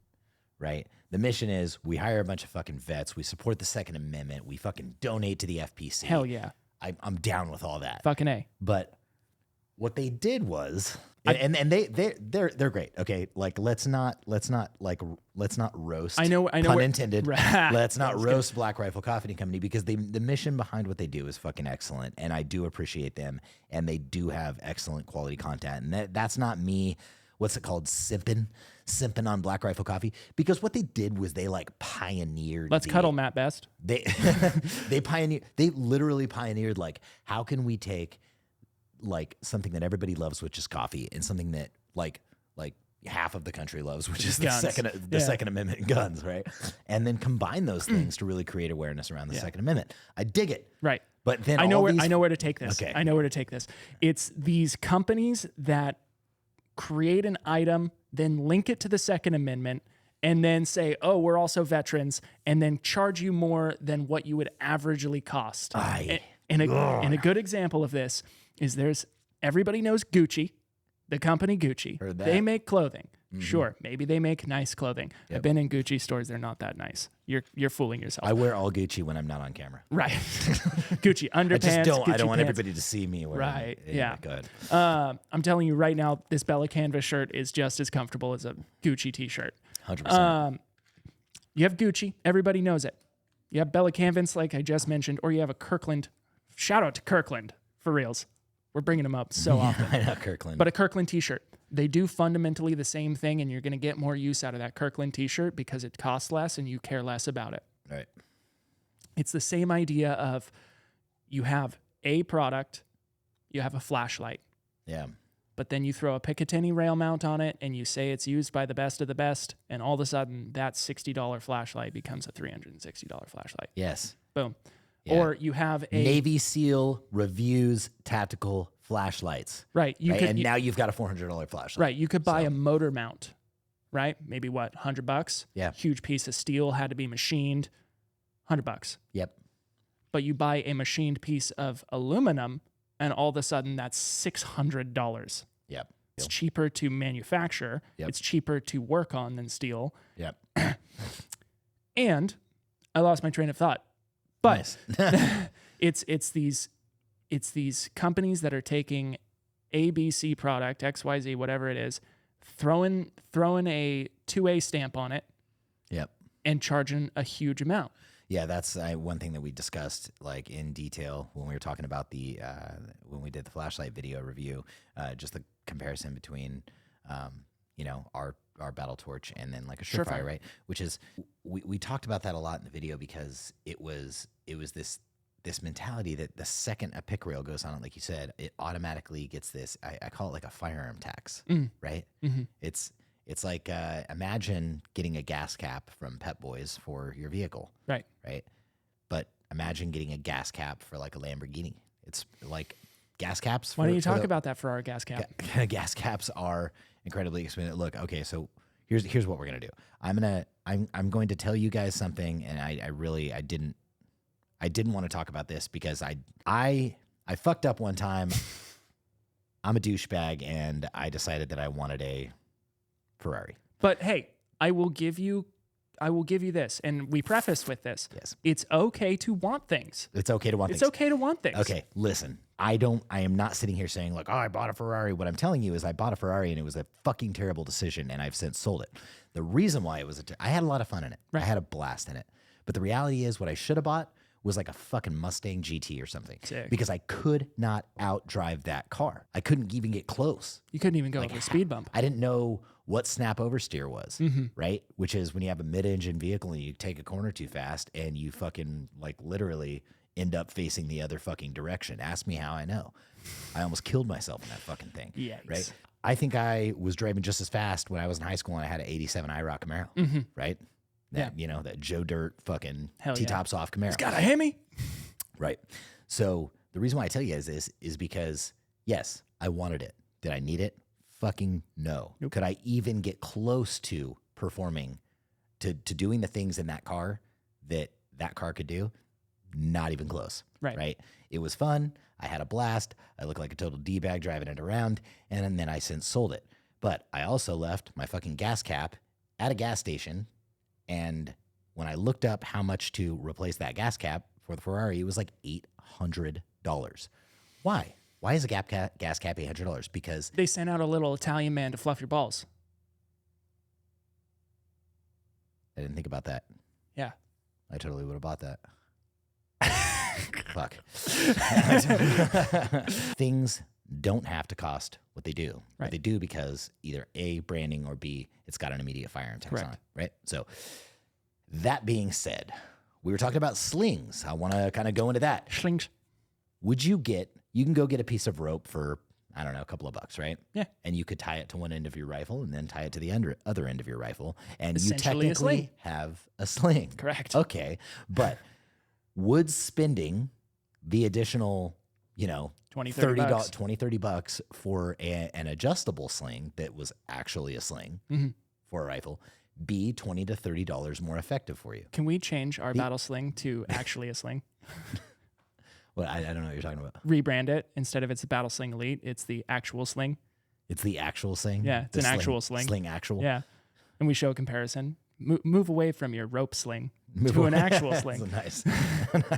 right? The mission is we hire a bunch of fucking vets. We support the Second Amendment. We fucking donate to the FPC. Hell yeah. I'm down with all that. Fucking A. But what they did was, and they're great. Okay, like let's not roast. I know. Pun where- intended. Right. Let's not roast Black Rifle Coffee Company because the mission behind what they do is fucking excellent, and I do appreciate them, and they do have excellent quality content, and that's not me what's it called? Simping on Black Rifle Coffee, because what they did was they like pioneered. Let's cuddle, Matt Best. They they literally pioneered like, how can we take like something that everybody loves, which is coffee, and something that like half of the country loves, which is guns. the Second Amendment and guns, right? And then combine those things to really create awareness around the Second Amendment. I dig it. Right. But then I know where to take this. Okay. I know where to take this. It's these companies that create an item, then link it to the Second Amendment, and then say, oh, we're also veterans, and then charge you more than what you would averagely cost. And a good example of this is everybody knows Gucci, the company Gucci. Heard that. They make clothing. Sure, maybe they make nice clothing. Yep. I've been in Gucci stores; they're not that nice. You're fooling yourself. I wear all Gucci when I'm not on camera. Right. Gucci underpants. I don't Gucci want pants. everybody to see me wearing Right. it. Yeah. Go ahead. I'm telling you right now, this Bella Canvas shirt is just as comfortable as a Gucci t-shirt. 100%. You have Gucci. Everybody knows it. You have Bella Canvas, like I just mentioned, or you have a Kirkland. Shout out to Kirkland, for reals. We're bringing them up so often. I know, Kirkland. But a Kirkland t-shirt. They do fundamentally the same thing, and you're going to get more use out of that Kirkland t-shirt because it costs less and you care less about it. Right. It's the same idea of you have a product, you have a flashlight, Yeah. but then you throw a Picatinny rail mount on it and you say it's used by the best of the best, and all of a sudden that $60 flashlight becomes a $360 flashlight. Yes. Boom. Yeah. Or you have a Navy SEAL reviews tactical flashlights. right. You Right? could And now you've got a $400 flashlight. right. You could buy a motor mount, right? Maybe what, $100? Yeah. Huge piece of steel had to be machined, $100. Yep. But you buy a machined piece of aluminum, and all of a sudden that's $600. Yep. It's cheaper to manufacture. Yep. It's cheaper to work on than steel. Yep. And I lost my train of thought. But Nice. it's these companies that are taking ABC product, XYZ, whatever it is, throwing a 2A stamp on it Yep. and charging a huge amount. Yeah, that's one thing that we discussed like in detail when we were talking about when we did the flashlight video review, just the comparison between, our battle torch and then like a Surefire, right? Which is, we talked about that a lot in the video because it was this mentality that the second a pick rail goes on it, like you said, it automatically gets this, I call it like a firearm tax, right? Mm-hmm. It's like, imagine getting a gas cap from Pep Boys for your vehicle. Right. Right. But imagine getting a gas cap for like a Lamborghini. It's like gas caps. Why don't you talk about that for our gas cap? Gas caps are incredibly expensive. Look, okay, so here's what we're gonna do. I'm going to tell you guys something, and I didn't want to talk about this because I fucked up one time. I'm a douchebag, and I decided that I wanted a Ferrari. But hey, I will give you this, and we preface with this. Yes. It's okay to want things. It's okay to want things. It's okay to want things. Okay, listen. I am not sitting here saying like, oh, I bought a Ferrari. What I'm telling you is I bought a Ferrari and it was a fucking terrible decision, and I've since sold it. The reason why it was I had a lot of fun in it. Right. I had a blast in it. But the reality is what I should have bought was like a fucking Mustang GT or something. Sick. Because I could not outdrive that car. I couldn't even get close. You couldn't even go over a speed bump. I didn't know what snap oversteer was, right? Which is when you have a mid-engine vehicle and you take a corner too fast and you fucking like literally end up facing the other fucking direction. Ask me how I know. I almost killed myself in that fucking thing. Yikes. Right? I think I was driving just as fast when I was in high school and I had an 87 IROC Camaro, right? That, that Joe Dirt fucking Hell yeah. T-tops off Camaro. It's got a Hemi. Right. So the reason why I tell you is because, yes, I wanted it. Did I need it? Fucking no. Nope. Could I even get close to performing, to doing the things in that car that car could do? Not even close. Right. It was fun. I had a blast. I looked like a total D-bag driving it around, and then I since sold it. But I also left my fucking gas cap at a gas station, and when I looked up how much to replace that gas cap for the Ferrari, it was like $800. Why? Why is a gas cap $800? Because They sent out a little Italian man to fluff your balls. I didn't think about that. Yeah. I totally would have bought that. Fuck. Things don't have to cost what they do. Right. But they do because either A, branding, or B, it's got an immediate firearm tax on it, right? So that being said, we were talking about slings. I want to kind of go into that. Slings. You can go get a piece of rope for, I don't know, a couple of bucks, right? Yeah. And you could tie it to one end of your rifle and then tie it to the other end of your rifle. And you Essentially a sling. technically have a sling. Correct. Okay. But would spending the additional, $20, $30 $20, $30 for an adjustable sling that was actually a sling for a rifle be $20 to $30 more effective for you? Can we change our battle sling to actually a sling? Well, I don't know what you're talking about. Rebrand it. Instead of it's the Battle Sling Elite, it's the actual sling. It's the actual sling? Yeah, it's an actual sling. Sling actual? Yeah. And we show a comparison. Move away from your rope sling to an actual sling. Nice.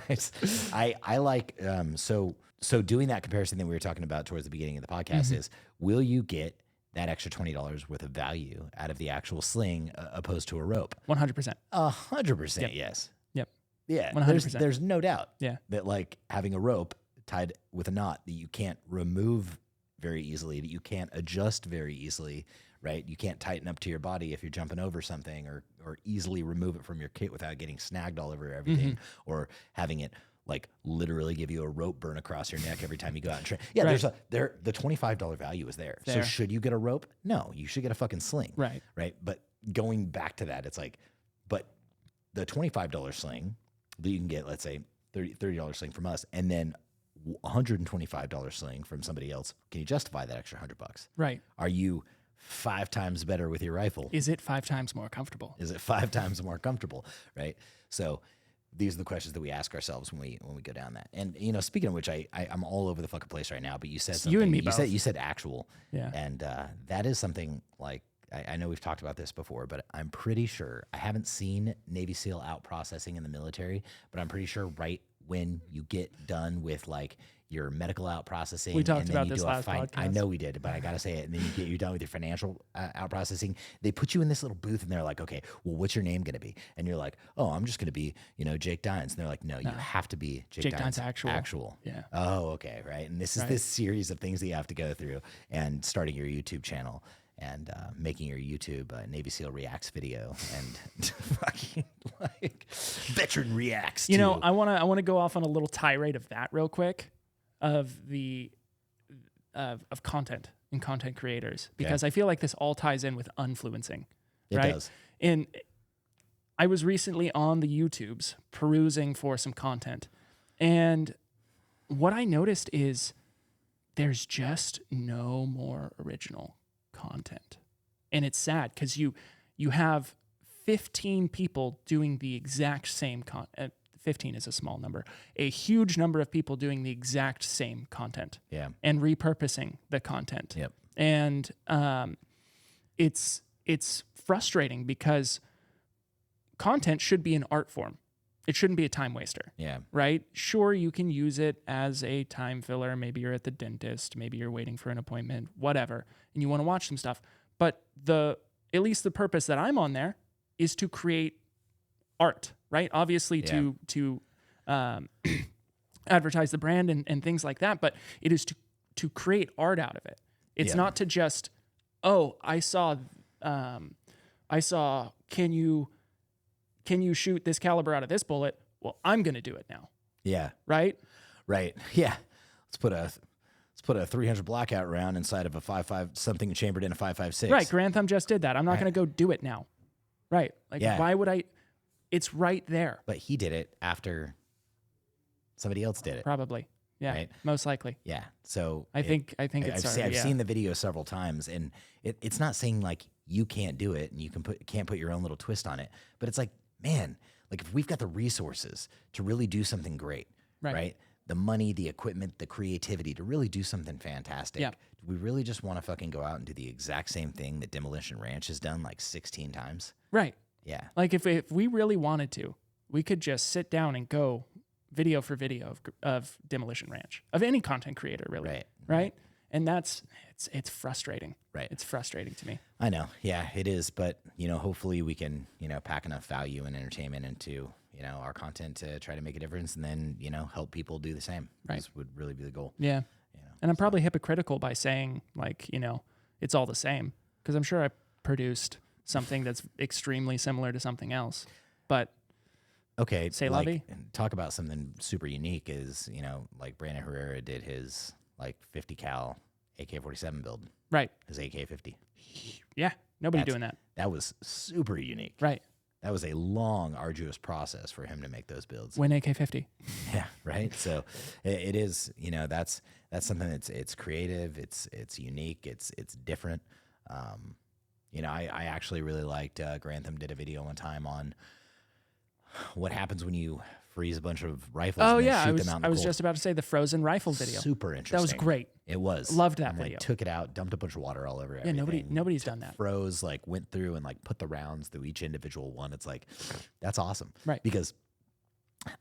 Nice. I like, so doing that comparison that we were talking about towards the beginning of the podcast is, will you get that extra $20 worth of value out of the actual sling opposed to a rope? 100%. 100% yes. Yep. Yeah, 100%. There's no doubt Yeah. that like having a rope tied with a knot that you can't remove very easily, that you can't adjust very easily, right? You can't tighten up to your body if you're jumping over something, or easily remove it from your kit without getting snagged all over everything, or having it like literally give you a rope burn across your neck every time you go out and train. Yeah, Right. the $25 value is there. So There. should you get a rope? No, you should get a fucking sling. Right. Right. But going back to that, it's like, but the $25 sling that you can get, let's say $30 sling from us, and then $125 sling from somebody else, can you justify that extra $100? Right. Are you 5 times better with your rifle? Is it 5 times more comfortable? Is it 5 times more comfortable? Right. So these are the questions that we ask ourselves when we go down that. And speaking of which, I'm all over the fucking place right now. But you said something. You and me both. You said actual. Yeah. And that is something like, I know we've talked about this before, but I'm pretty sure, I haven't seen Navy SEAL out processing in the military, but I'm pretty sure right when you get done with like your medical out processing, We talked and then about you this do last podcast. I know we did, but I gotta say it. And then you're done with your financial out processing. They put you in this little booth, and they're like, "Okay, well, what's your name gonna be?" And you're like, "Oh, I'm just gonna be, Jake Dines." And they're like, "No, you have to be Jake Dines actual. Actual." Yeah. Oh, okay, right. And this is this series of things that you have to go through, and starting your YouTube channel, and making your YouTube Navy SEAL reacts video, and fucking like veteran reacts. I want to go off on a little tirade of that real quick, of the of content and content creators, because I feel like this all ties in with unfluencing. It right? does. And I was recently on the YouTubes perusing for some content, and what I noticed is there's just no more original content. And it's sad because you have 15 people doing the exact same content. 15 is a small number. A huge number of people doing the exact same content. Yeah. And repurposing the content. Yep. And it's frustrating because content should be an art form. It shouldn't be a time waster. Yeah. Right? Sure, you can use it as a time filler. Maybe you're at the dentist. Maybe you're waiting for an appointment, whatever, and you want to watch some stuff. But at least the purpose that I'm on there is to create art, right? Obviously to advertise the brand and things like that, but it is to create art out of it. It's not to just, I saw, can you shoot this caliber out of this bullet? Well, I'm going to do it now. Yeah. Right? Right. Yeah. Let's put a 300 blackout round inside of a 5.5 something chambered in a 5.56. Right. Grantham just did that. I'm not going to go do it now. Right. Like, why would I? It's right there. But he did it after somebody else did it. Probably. Yeah. Right? Most likely. Yeah. So I think it's. I've seen the video several times, and it's not saying like you can't do it and you can't put your own little twist on it, but it's like, man, like if we've got the resources to really do something great, right? The money, the equipment, the creativity to really do something fantastic. Yeah. Do we really just want to fucking go out and do the exact same thing that Demolition Ranch has done like 16 times? Right. Yeah. Like if we really wanted to, we could just sit down and go video for video of Demolition Ranch, of any content creator, really. Right. And it's frustrating. Right. It's frustrating to me. I know. Yeah, it is. But, hopefully we can, pack enough value and entertainment into, our content to try to make a difference, and then, help people do the same. Right. This would really be the goal. Yeah. And I'm probably hypocritical by saying it's all the same, because I'm sure I produced something that's extremely similar to something else. But okay, say la vie. Talk about something super unique is, like Brandon Herrera did his 50 cal AK-47 build, Right. his AK-50. Yeah. Nobody doing that. That was super unique. Right. That was a long, arduous process for him to make those builds. Win AK-50. Yeah, right. So it is, that's something it's creative, it's unique, it's different. I actually really liked Grantham did a video one time on what happens when you freeze a bunch of rifles. Oh and then yeah, shoot them out in the I was cold. just about to say the frozen rifle video. Super interesting. That was great. It was. Loved that and, video. Took it out, dumped a bunch of water all over Yeah, everything. nobody's done that. Froze, went through and put the rounds through each individual one. It's that's awesome. Right. Because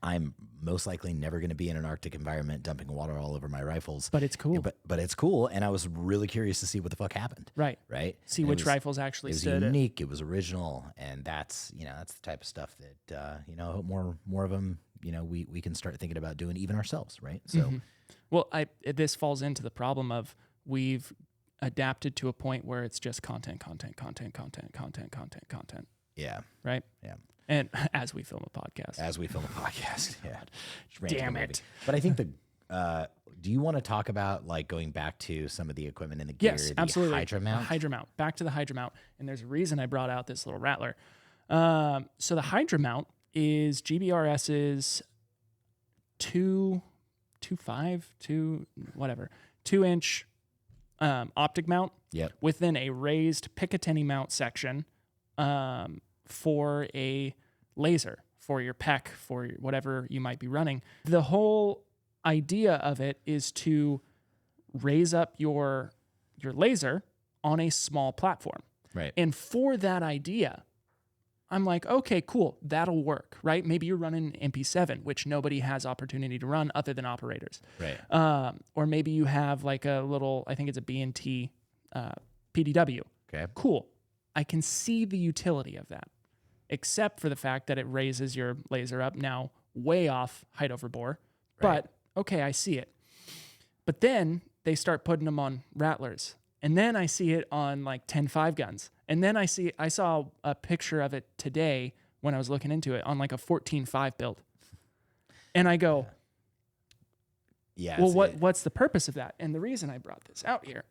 I'm most likely never going to be in an Arctic environment dumping water all over my rifles. But it's cool. Yeah, but it's cool, and I was really curious to see what the fuck happened. Right. Right. See And which rifles actually it was stood. unique. It was original, and that's that's the type of stuff that I hope more of them. We can start thinking about doing even ourselves. Right. So. Well, this falls into the problem of we've adapted to a point where it's just content. Yeah. Right. Yeah. And as we film a podcast. Yeah. Damn it. But I think do you want to talk about going back to some of the equipment and the gear? Yes, the absolutely. Hydra mount? The Hydra mount. Back to the Hydra mount. And there's a reason I brought out this little rattler. So the Hydra mount is GBRS's 2-inch optic mount. Yep. Within a raised Picatinny mount section for a laser, for your PEC, for whatever you might be running. The whole idea of it is to raise up your laser on a small platform. Right. And for that idea, I'm like, okay, cool, that'll work, right? Maybe you're running MP7, which nobody has opportunity to run other than operators. Right. Or maybe you have a little, I think it's a B&T PDW. Okay. Cool. I can see the utility of that, except for the fact that it raises your laser up now way off height over bore. Right. But okay, I see it. But then they start putting them on rattlers. And then I see it on 10.5 guns. And then I saw a picture of it today when I was looking into it on a 14.5 build. And I go, yeah. well, what's the purpose of that? And the reason I brought this out here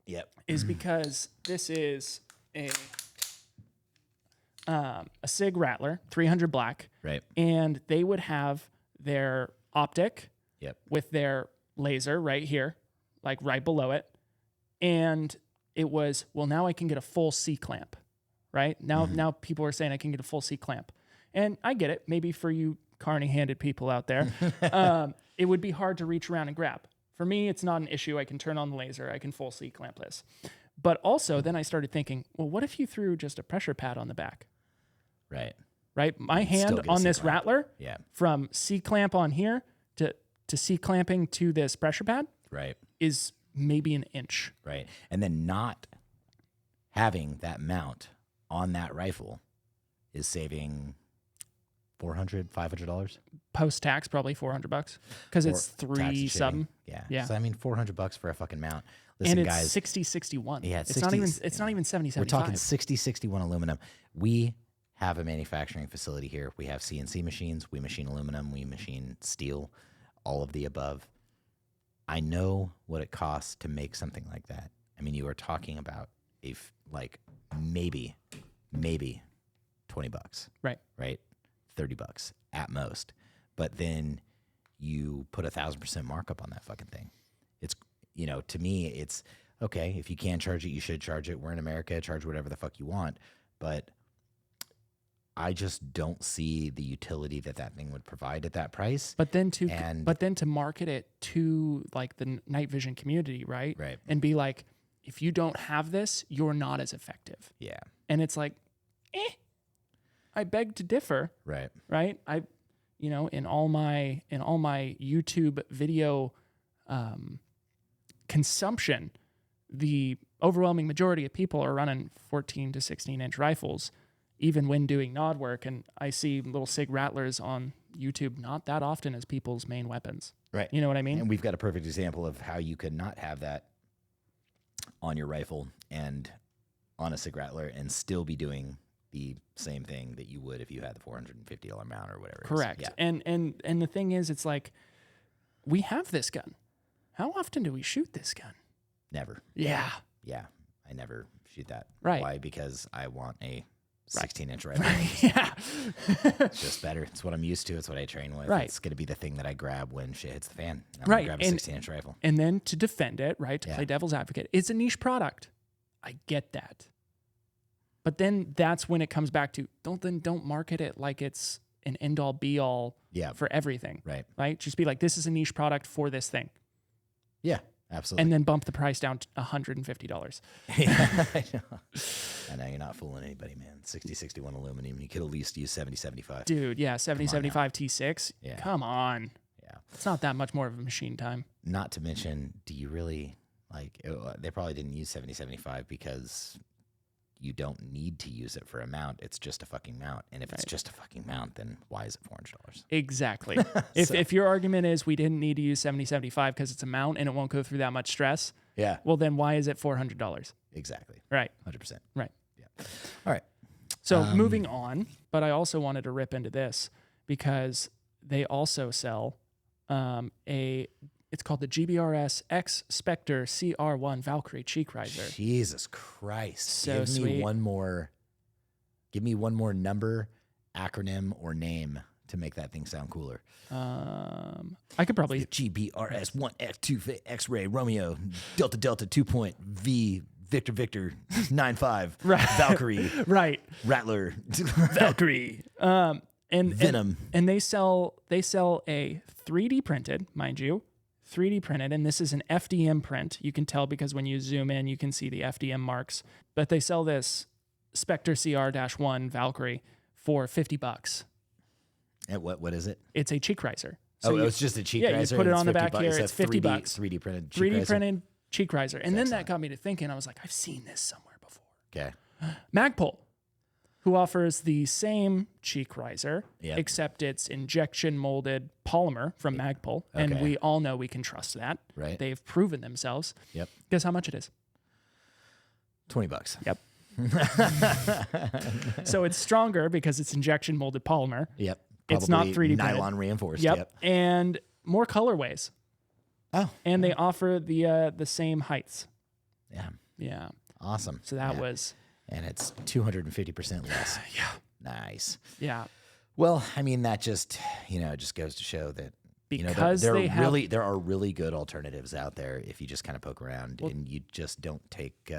is Yep. because this is a SIG Rattler, 300 black. Right. And they would have their optic Yep. with their laser right here, right below it. And it was, well, now I can get a full C clamp, right? Now people are saying I can get a full C clamp. And I get it. Maybe for you carny-handed people out there, it would be hard to reach around and grab. For me, it's not an issue. I can turn on the laser. I can full C clamp this. But also, then I started thinking, well, what if you threw just a pressure pad on the back? Right. Right? My You'd still hand get a on C this clamp. rattler, Yeah. from C clamp on here to C clamping to this pressure pad Right. is maybe an inch. Right. And then not having that mount on that rifle is saving $400, Post-tax, probably $400 because it's Tax and 3 shipping. something. Yeah. Yeah. So $400 for a fucking mount. Listen, And it's guys, 60-61. Yeah, it's not even 70-75. we're talking 60-61 aluminum. We have a manufacturing facility here. We have CNC machines. We machine aluminum. We machine steel, all of the above. I know what it costs to make something like that. I mean, you are talking about maybe $20, right? $30 at most. But then you put 1,000% markup on that fucking thing. It's, to me, it's okay. If you can charge it, you should charge it. We're in America, charge whatever the fuck you want. But I just don't see the utility that thing would provide at that price. But then to market it to the night vision community, right? Right. And be like, if you don't have this, you're not as effective. Yeah. And it's I beg to differ. Right. Right. In all my YouTube video consumption, the overwhelming majority of people are running 14 to 16 inch rifles, even when doing nod work. And I see little SIG Rattlers on YouTube not that often as people's main weapons. Right. You know what I mean? And we've got a perfect example of how you could not have that on your rifle and on a SIG Rattler and still be doing the same thing that you would if you had the $450 mount or whatever. Correct. Yeah. And the thing is, it's like, we have this gun. How often do we shoot this gun? Never. Yeah. Yeah. I never shoot that. Right. Why? Because I want a 16-inch rifle. Yeah. It's just better. It's what I'm used to. It's what I train with. Right. It's going to be the thing that I grab when shit hits the fan. I'm Right. going to grab a 16-inch rifle. And then to defend it, right, to Yeah. play devil's advocate, it's a niche product. I get that. But then that's when it comes back to, don't market it like it's an end-all, be-all Yeah. for everything. Right. Right? Just be like, this is a niche product for this thing. Yeah. Absolutely. And then bump the price down to $150. Yeah, I know you're not fooling anybody, man. 6061 aluminum. You could at least use 7075. Dude, yeah, 7075 T6. Yeah. Come on. Yeah. It's not that much more of a machine time. Not to mention, do you really like? They probably didn't use 7075 because you don't need to use it for a mount. It's just a fucking mount. And if it's just a fucking mount, then why is it $400? Exactly. If your argument is we didn't need to use 7075 because it's a mount and it won't go through that much stress, Yeah. well, then why is it $400? Exactly. Right. 100%. Right. Yeah. All right. So moving on, but I also wanted to rip into this because they also sell it's called the GBRS X Spectre CR1 Valkyrie cheek riser. Jesus Christ. So Give sweet. me one more number, acronym, or name to make that thing sound cooler. I could probably GBRS 1X2 X-ray Romeo Delta Delta 2 point V Victor Victor 95 Right. Valkyrie right Rattler Valkyrie. And Venom. and they sell a 3D printed, mind you, 3D printed, and this is an FDM print. You can tell because when you zoom in, you can see the FDM marks. But they sell this Spectre CR-1 Valkyrie for $50. And what is it? It's a cheek riser. It's just a cheek riser. you put it and on the $50 back here. a It's $50. 3D printed cheek 3D riser? printed cheek riser. And then that got me to thinking. I was like, I've seen this somewhere before. Okay. Magpul, who offers the same cheek riser, Yep. except it's injection molded polymer from Magpul. And Okay. we all know we can trust that. Right. They've proven themselves. Yep. Guess how much it is? $20. Yep. So it's stronger because it's injection molded polymer. Yep. It's not Probably 3D printed. nylon reinforced. Yep. And more colorways. Oh. And they offer the same heights. Yeah. Yeah. Awesome. So that Yeah. was, And it's 250% less. yeah. Nice. Yeah. Well, I mean, that just, it just goes to show that, Because there they have, there are really good alternatives out there if you just kind of poke around and you just don't take,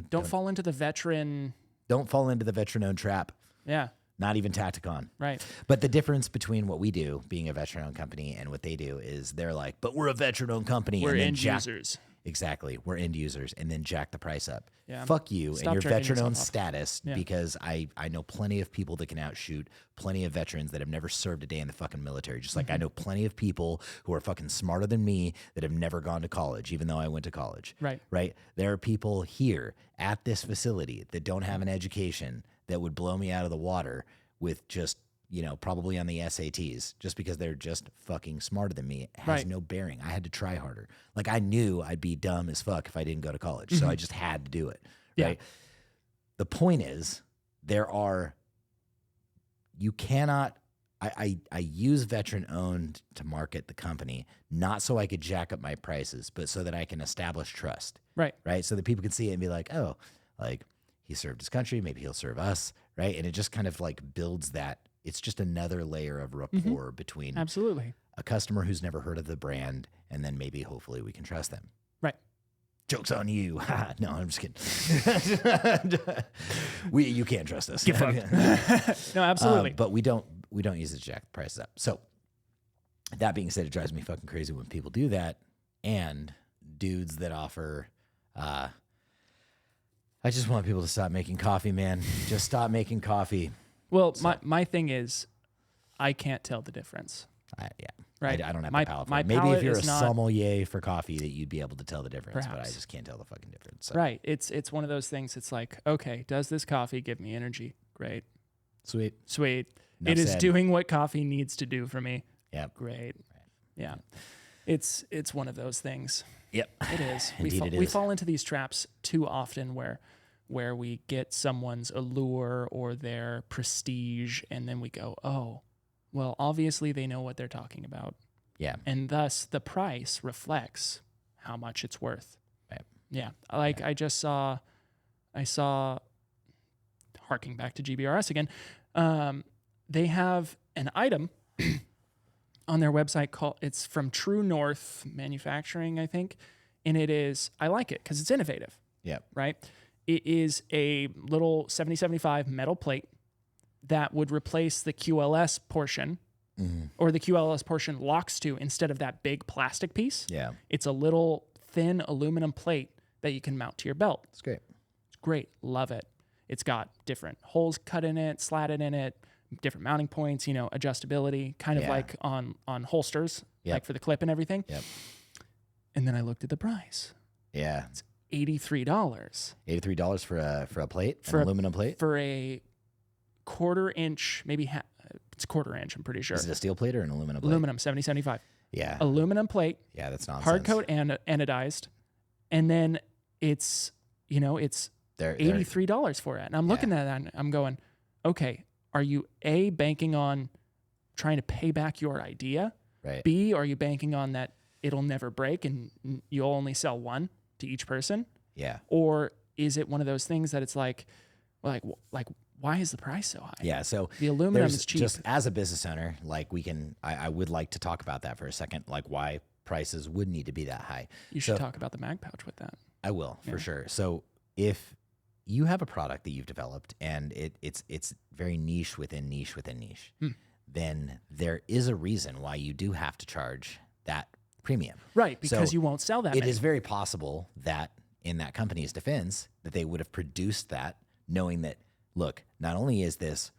don't fall into the veteran. don't fall into the veteran-owned trap. Yeah. Not even Tacticon. Right. But the difference between what we do, being a veteran-owned company, and what they do is they're like, but we're a veteran-owned company. We're and then end users. Exactly. We're end users, and then jack the price up. Yeah. Fuck you Stop and your jerking veteran-owned yourself off. status, Yeah. because I know plenty of people that can outshoot plenty of veterans that have never served a day in the fucking military. Just like I know plenty of people who are fucking smarter than me that have never gone to college, even though I went to college. Right. Right? There are people here at this facility that don't have an education that would blow me out of the water with just, probably on the SATs, just because they're just fucking smarter than me. It has Right. no bearing. I had to try harder. Like, I knew I'd be dumb as fuck if I didn't go to college. So I just had to do it. Yeah. Right. The point is, you cannot, I use veteran owned to market the company, not so I could jack up my prices, but so that I can establish trust. Right. Right. So that people can see it and be like, oh, like, he served his country, maybe he'll serve us. Right. And it just kind of like builds that. It's just another layer of rapport between Absolutely. a customer who's never heard of the brand, and then maybe hopefully we can trust them. Right. Joke's on you. No, I'm just kidding. You can't trust us. Get fucked. No, absolutely. But we don't use it to jack the prices up. So that being said, it drives me fucking crazy when people do that, and dudes that offer. I just want people to stop making coffee, man. Just stop making coffee. Well, my thing is, I can't tell the difference. Yeah. Right. I don't have My- the palate for my it. Maybe if palate you're a is not- sommelier for coffee, that you'd be able to tell the difference, but I Perhaps. just can't tell the fucking difference. So. Right. It's one of those things. It's like, okay, does this coffee give me energy? Great. Sweet. Sweet. enough It is said. doing what coffee needs to do for me. Yep. Great. Yeah. It's one of those things. Yep. It is. Indeed, We fall into these traps too often where we get someone's allure or their prestige, and then we go, oh, well, obviously they know what they're talking about. Yeah. And thus the price reflects how much it's worth. Right. Yeah. Like I saw, harking back to GBRS again, they have an item on their website it's from True North Manufacturing, I think. And I like it because it's innovative. Yeah. Right? It is a little 7075 metal plate that would replace the QLS portion, or the QLS portion locks to instead of that big plastic piece. Yeah. It's a little thin aluminum plate that you can mount to your belt. It's great. It's great. Love it. It's got different holes cut in it, slatted in it, different mounting points, adjustability, kind of like on holsters, like for the clip and everything. Yep. And then I looked at the price. Yeah. $83. $83 for a plate, an aluminum plate. For a 1/4 inch, maybe it's 1/4 inch, I'm pretty sure. Is it a steel plate or an aluminum plate? Aluminum, 7075. Yeah. Aluminum plate. Yeah, that's nonsense. Hard coat and anodized. And then it's $83 for it. And I'm looking at that and I'm going, okay, are you A, banking on trying to pay back your idea? Right. B, are you banking on that it'll never break and you'll only sell one to each person? Yeah. Or is it one of those things that it's like why is the price so high? Yeah. So the aluminum is cheap. Just as a business owner, like I would like to talk about that for a second, like why prices would need to be that high. You should talk about the mag pouch with that. I will, for sure. So if you have a product that you've developed and it's very niche within niche within niche, then there is a reason why you do have to charge that premium. Right, because So you won't sell that It many. is very possible that in that company's defense, that they would have produced that knowing that, look, not only is this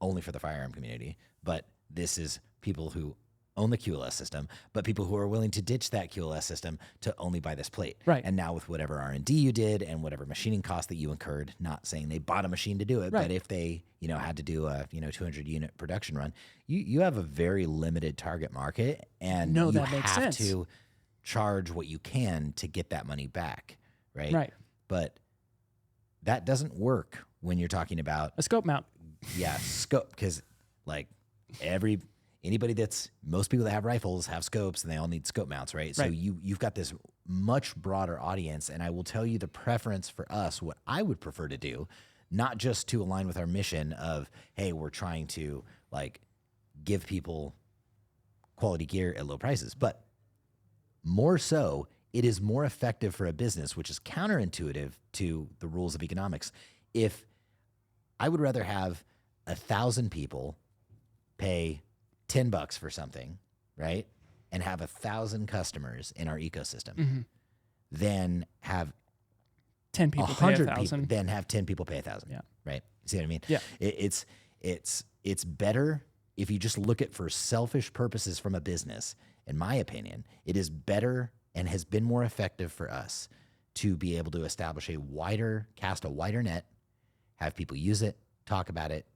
only for the firearm community, but this is people who own the QLS system, but people who are willing to ditch that QLS system to only buy this plate. Right. And now with whatever R&D you did and whatever machining cost that you incurred, not saying they bought a machine to do it, but if they, had to do a, 200 unit production run, you have a very limited target market and you that makes have sense. to charge what you can to get that money back. Right. Right. But that doesn't work when you're talking about A scope mount. scope, because like most people that have rifles have scopes and they all need scope mounts, right? So you've got this much broader audience, and I will tell you the preference for us, what I would prefer to do, not just to align with our mission of, hey, we're trying to like give people quality gear at low prices, but more so, it is more effective for a business, which is counterintuitive to the rules of economics. If I would rather have 1,000 people pay $10 for something, right, and have 1,000 customers in our ecosystem, than have 10 people pay 100 1,000. people, then have 10 people pay 1,000. Yeah. Right. See what I mean? Yeah. It's better if you just look at for selfish purposes from a business. In my opinion, it is better and has been more effective for us to be able to establish cast a wider net, have people use it, talk about it,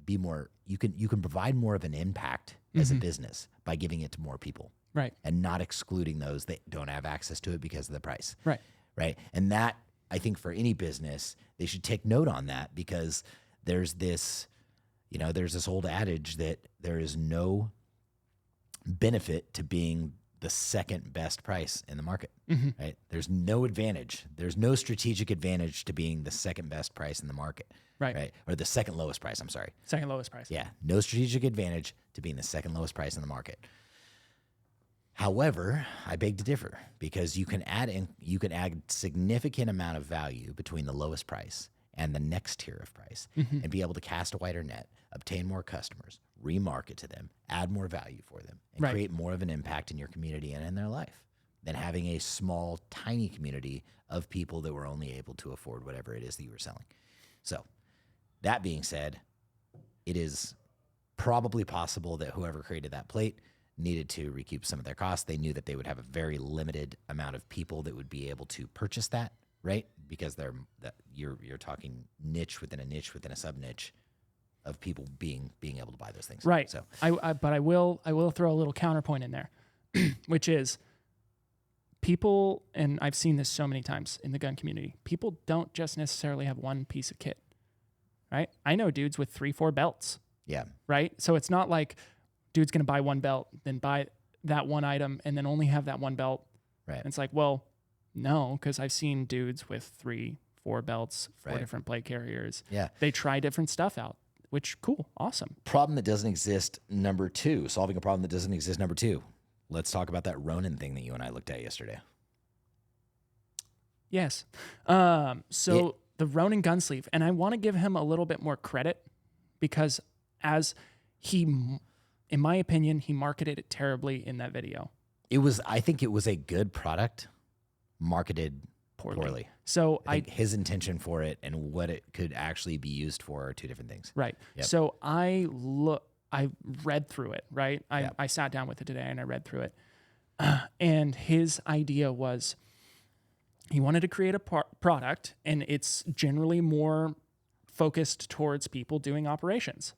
be more. You can provide more of an impact as a business by giving it to more people. Right. And not excluding those that don't have access to it because of the price. Right. Right. And that, I think for any business, they should take note on that, because there's this old adage that there is no benefit to being the second best price in the market, right? There's no advantage. There's no strategic advantage to being the second best price in the market, Right. Or the second lowest price, I'm sorry. Second lowest price. Yeah, no strategic advantage to being the second lowest price in the market. However, I beg to differ, because you can add significant amount of value between the lowest price and the next tier of price, and be able to cast a wider net, obtain more customers, remarket to them, add more value for them, and create more of an impact in your community and in their life than having a small, tiny community of people that were only able to afford whatever it is that you were selling. So that being said, it is probably possible that whoever created that plate needed to recoup some of their costs. They knew that they would have a very limited amount of people that would be able to purchase that, right? Because you're talking niche within a niche within a sub niche of people being able to buy those things. Right. So But I will throw a little counterpoint in there, which is people, and I've seen this so many times in the gun community, people don't just necessarily have one piece of kit, right? I know dudes with 3-4 belts, yeah, right? So it's not like dude's going to buy one belt, then buy that one item, and then only have that one belt. right. And it's like, well, no, because I've seen dudes with 3-4 belts, 4 Right. different plate carriers. Yeah. They try different stuff out, which cool, awesome. Problem that doesn't exist, number 2. Solving a problem that doesn't exist, number 2. Let's talk about that Ronin thing that you and I looked at yesterday. Yes. So the Ronin gun sleeve, and I want to give him a little bit more credit because as he, in my opinion, he marketed it terribly in that video. I think it was a good product marketed poorly. So I think his intention for it and what it could actually be used for are two different things. Right. Yep. So I read through it, right? I sat down with it today and I read through it. And his idea was he wanted to create a product, and it's generally more focused towards people doing operations.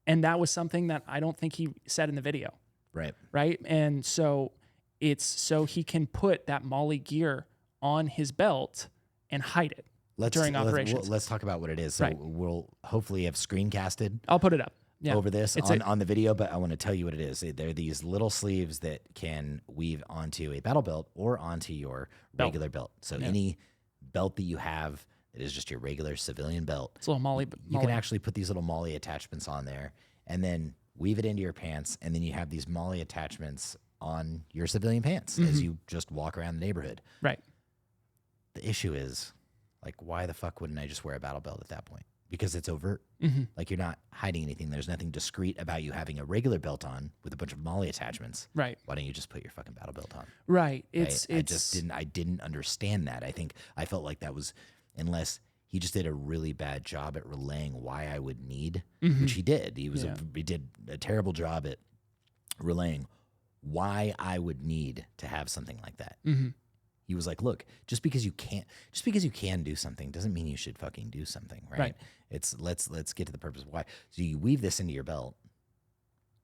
And that was something that I don't think he said in the video. Right. Right. And so it's so he can put that Molly gear on his belt and hide it during operations. Let's talk about what it is. So we'll hopefully have screencasted I'll put it up. Yeah. over this on the video, but I want to tell you what it is. They're these little sleeves that can weave onto a battle belt or onto your regular belt. So any belt that you have that is just your regular civilian belt, It's a little Molly. you can actually put these little Molly attachments on there and then weave it into your pants. And then you have these Molly attachments on your civilian pants as you just walk around the neighborhood. Right. The issue is, like, why the fuck wouldn't I just wear a battle belt at that point? Because it's overt. Like, you're not hiding anything. There's nothing discreet about you having a regular belt on with a bunch of Molly attachments. Right. Why don't you just put your fucking battle belt on? Right. I didn't understand that. I felt like that was, unless he just did a really bad job at relaying why I would need, which he did. He did a terrible job at relaying why I would need to have something like that. He was like, look, just because you can do something doesn't mean you should fucking do something, right? It's let's get to the purpose of why. So you weave this into your belt,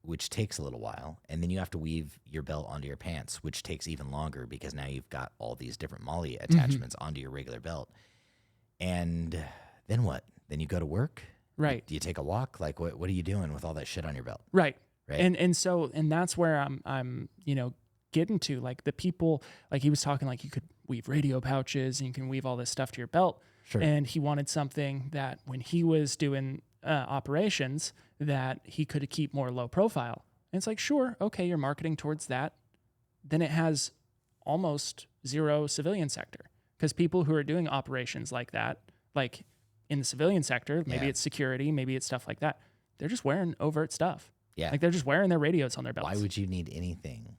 which takes a little while, and then you have to weave your belt onto your pants, which takes even longer because now you've got all these different Molly attachments onto your regular belt. And then what? Then you go to work? Right. Do you take a walk? Like, what are you doing with all that shit on your belt? Right. Right. And that's where I'm getting to, like, the people, like he was talking, like you could weave radio pouches and you can weave all this stuff to your belt. Sure. And he wanted something that when he was doing operations that he could keep more low profile. And it's like, sure, okay, you're marketing towards that. Then it has almost zero civilian sector, because people who are doing operations like that, like in the civilian sector, maybe it's security, maybe it's stuff like that, they're just wearing overt stuff. Yeah. Like they're just wearing their radios on their belts. Why would you need anything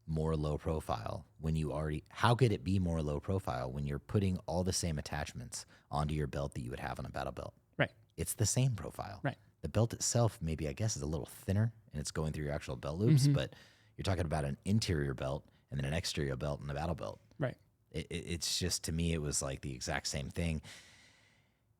more low profile when you already, how could it be more low profile when you're putting all the same attachments onto your belt that you would have on a battle belt? Right. It's the same profile. Right. The belt itself, maybe, I guess, is a little thinner and it's going through your actual belt loops, but you're talking about an interior belt and then an exterior belt and a battle belt. Right. It's just, to me, it was like the exact same thing.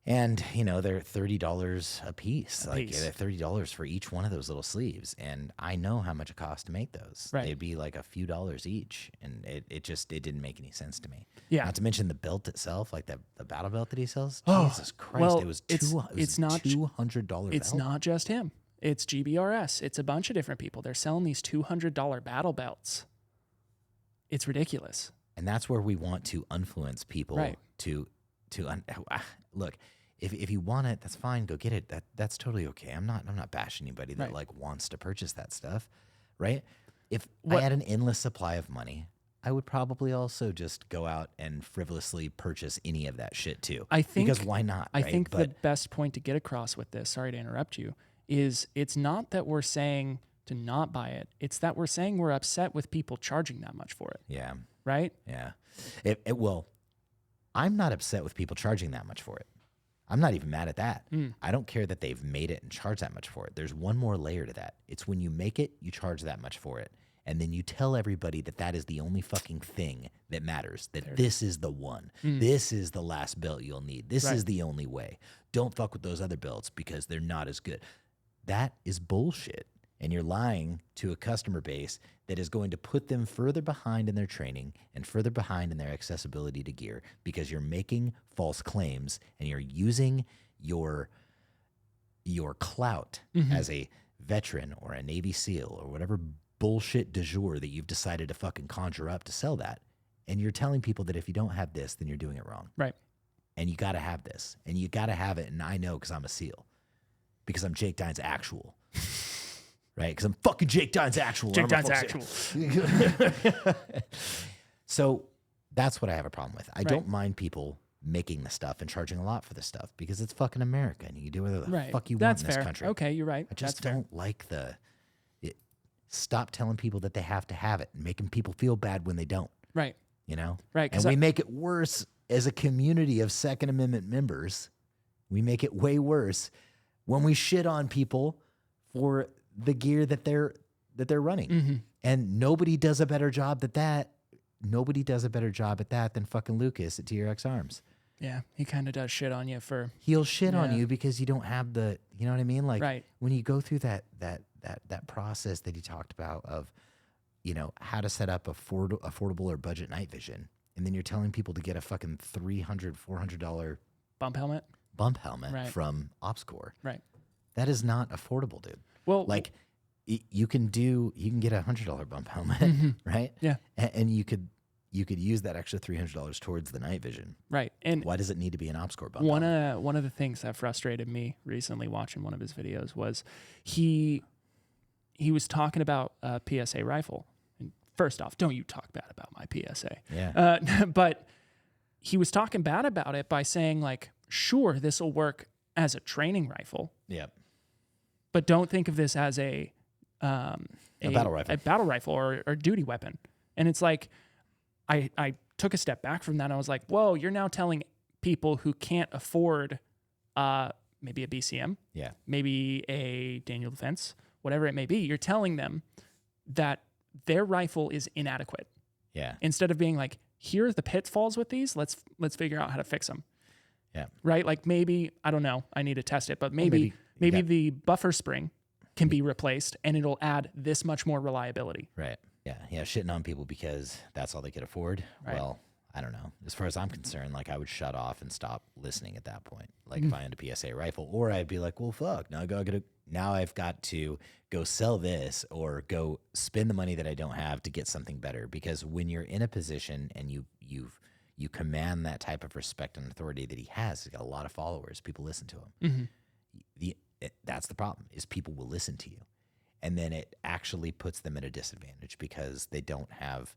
And, you know, they're $30 a piece. They're $30 for each one of those little sleeves. And I know how much it costs to make those. Right. They'd be like a few dollars each. And it didn't make any sense to me. Yeah. Not to mention the belt itself, like the battle belt that he sells. Oh, Jesus Christ. well, it was it's not $200 belt. It's not just him. It's GBRS. It's a bunch of different people. They're selling these $200 battle belts. It's ridiculous. And that's where we want to influence people to look. If you want it, that's fine. Go get it. That's totally okay. I'm not bashing anybody that like wants to purchase that stuff, right? If I had an endless supply of money, I would probably also just go out and frivolously purchase any of that shit too. I think, because why not? I think the best point to get across with this, sorry to interrupt you, is it's not that we're saying to not buy it. It's that we're saying we're upset with people charging that much for it. Yeah. Right? Yeah. Well, I'm not upset with people charging that much for it. I'm not even mad at that. I don't care that they've made it and charged that much for it. There's one more layer to that. It's when you make it, you charge that much for it. And then you tell everybody that that is the only fucking thing that matters, that this is the one. This is the last belt you'll need. This is the only way. don't fuck with those other belts because they're not as good. That is bullshit. And you're lying to a customer base that is going to put them further behind in their training and further behind in their accessibility to gear because you're making false claims and you're using your clout as a veteran or a Navy SEAL or whatever bullshit du jour that you've decided to fucking conjure up to sell that. And you're telling people that if you don't have this, then you're doing it wrong. Right. And you got to have this. And you got to have it. And I know because I'm a SEAL. Because I'm Jake Dine's actual. Right? Because I'm fucking Jake Dine's actual. Jake Dine's actual. So that's what I have a problem with. I don't mind people making the stuff and charging a lot for the stuff because it's fucking America and you do whatever the fuck you want in this country. Okay, you're right. I just don't like stop telling people that they have to have it and making people feel bad when they don't. Right. You know? Right. And we make it worse as a community of Second Amendment members. We make it way worse when we shit on people for the gear that they're running. And nobody does a better job at that. Nobody does a better job at that than fucking Lucas at TRX Arms. Yeah, he kind of does shit on you for... He'll shit on you because you don't have the, you know what I mean? Like when you go through that process that he talked about of, you know, how to set up affordable or budget night vision. And then you're telling people to get a fucking $300, $400 bump helmet from OpsCore. Right. That is not affordable, dude. Well, like you can get $100 bump helmet, right? Yeah. And you could use that extra $300 towards the night vision. Right. And why does it need to be an OpsCore bump helmet? One of the things that frustrated me recently watching one of his videos was he was talking about a PSA rifle. And first off, don't you talk bad about my PSA. Yeah. But he was talking bad about it by saying like, sure, this will work as a training rifle. Yeah. But don't think of this as a battle rifle or duty weapon. And it's like, I took a step back from that. And I was like, whoa, you're now telling people who can't afford maybe a BCM, maybe a Daniel Defense, whatever it may be. You're telling them that their rifle is inadequate. Yeah. Instead of being like, here are the pitfalls with these. Let's figure out how to fix them. Yeah. Right. Like maybe, I don't know, I need to test it, but maybe the buffer spring can be replaced and it'll add this much more reliability. Right. Yeah. Yeah. Shitting on people because that's all they could afford. Right. Well, I don't know. As far as I'm concerned, like I would shut off and stop listening at that point. Like if I owned a PSA rifle, or I'd be like, well, fuck, now I've got to go sell this or go spend the money that I don't have to get something better. Because when you're in a position and you command that type of respect and authority that he has, he's got a lot of followers. People listen to him. That's the problem, is people will listen to you. And then it actually puts them at a disadvantage because they don't have,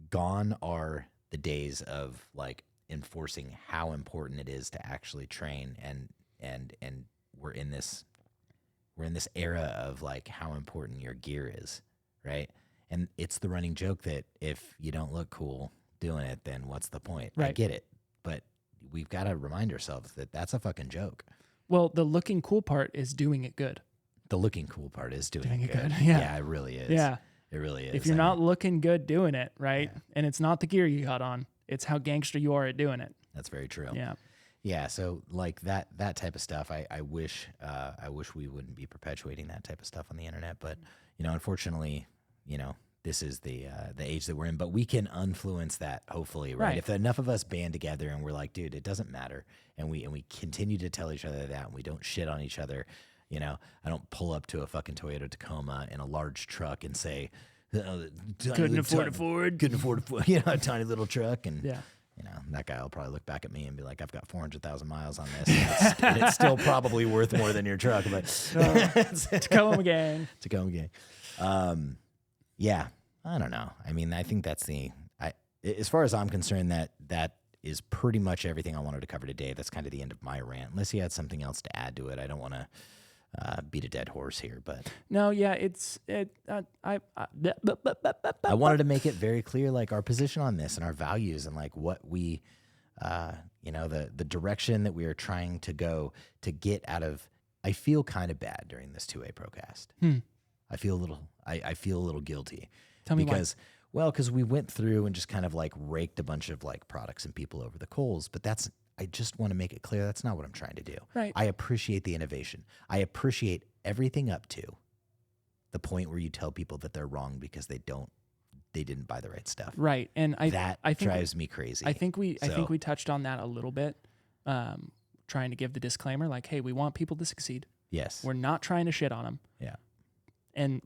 gone are the days of like enforcing how important it is to actually train. And we're in this era of like how important your gear is. Right. And it's the running joke that if you don't look cool doing it, then what's the point? Right. I get it. But we've got to remind ourselves that that's a fucking joke. Well, the looking cool part is doing it good. The looking cool part is doing it good. Yeah, it really is. Yeah. It really is. If you're not looking good doing it, right? Yeah. And it's not the gear you got on, it's how gangster you are at doing it. That's very true. Yeah. Yeah. So like that type of stuff, I wish we wouldn't be perpetuating that type of stuff on the internet. But, unfortunately, this is the age that we're in, but we can influence that, hopefully, right? If enough of us band together and we're like, dude, it doesn't matter, and we continue to tell each other that, and we don't shit on each other. I don't pull up to a fucking Toyota Tacoma in a large truck and say, couldn't afford a tiny little truck, and that guy will probably look back at me and be like, I've got 400,000 miles on this, and it's still probably worth more than your truck, but Tacoma gang. Yeah, I don't know. I mean, I think that's as far as I'm concerned, that is pretty much everything I wanted to cover today. That's kind of the end of my rant. Unless you had something else to add to it, I don't want to beat a dead horse here. But no, yeah, I wanted to make it very clear, like our position on this and our values and like what we, the direction that we are trying to go to get out of. I feel kind of bad during this 2A Procast. I feel a little guilty. Tell me why. Well, because we went through and just kind of like raked a bunch of like products and people over the coals, but I just want to make it clear that's not what I'm trying to do. Right. I appreciate the innovation. I appreciate everything up to the point where you tell people that they're wrong because they didn't buy the right stuff. Right. And I think drives me crazy. I think we touched on that a little bit, trying to give the disclaimer like, hey, we want people to succeed. Yes. We're not trying to shit on them. Yeah. And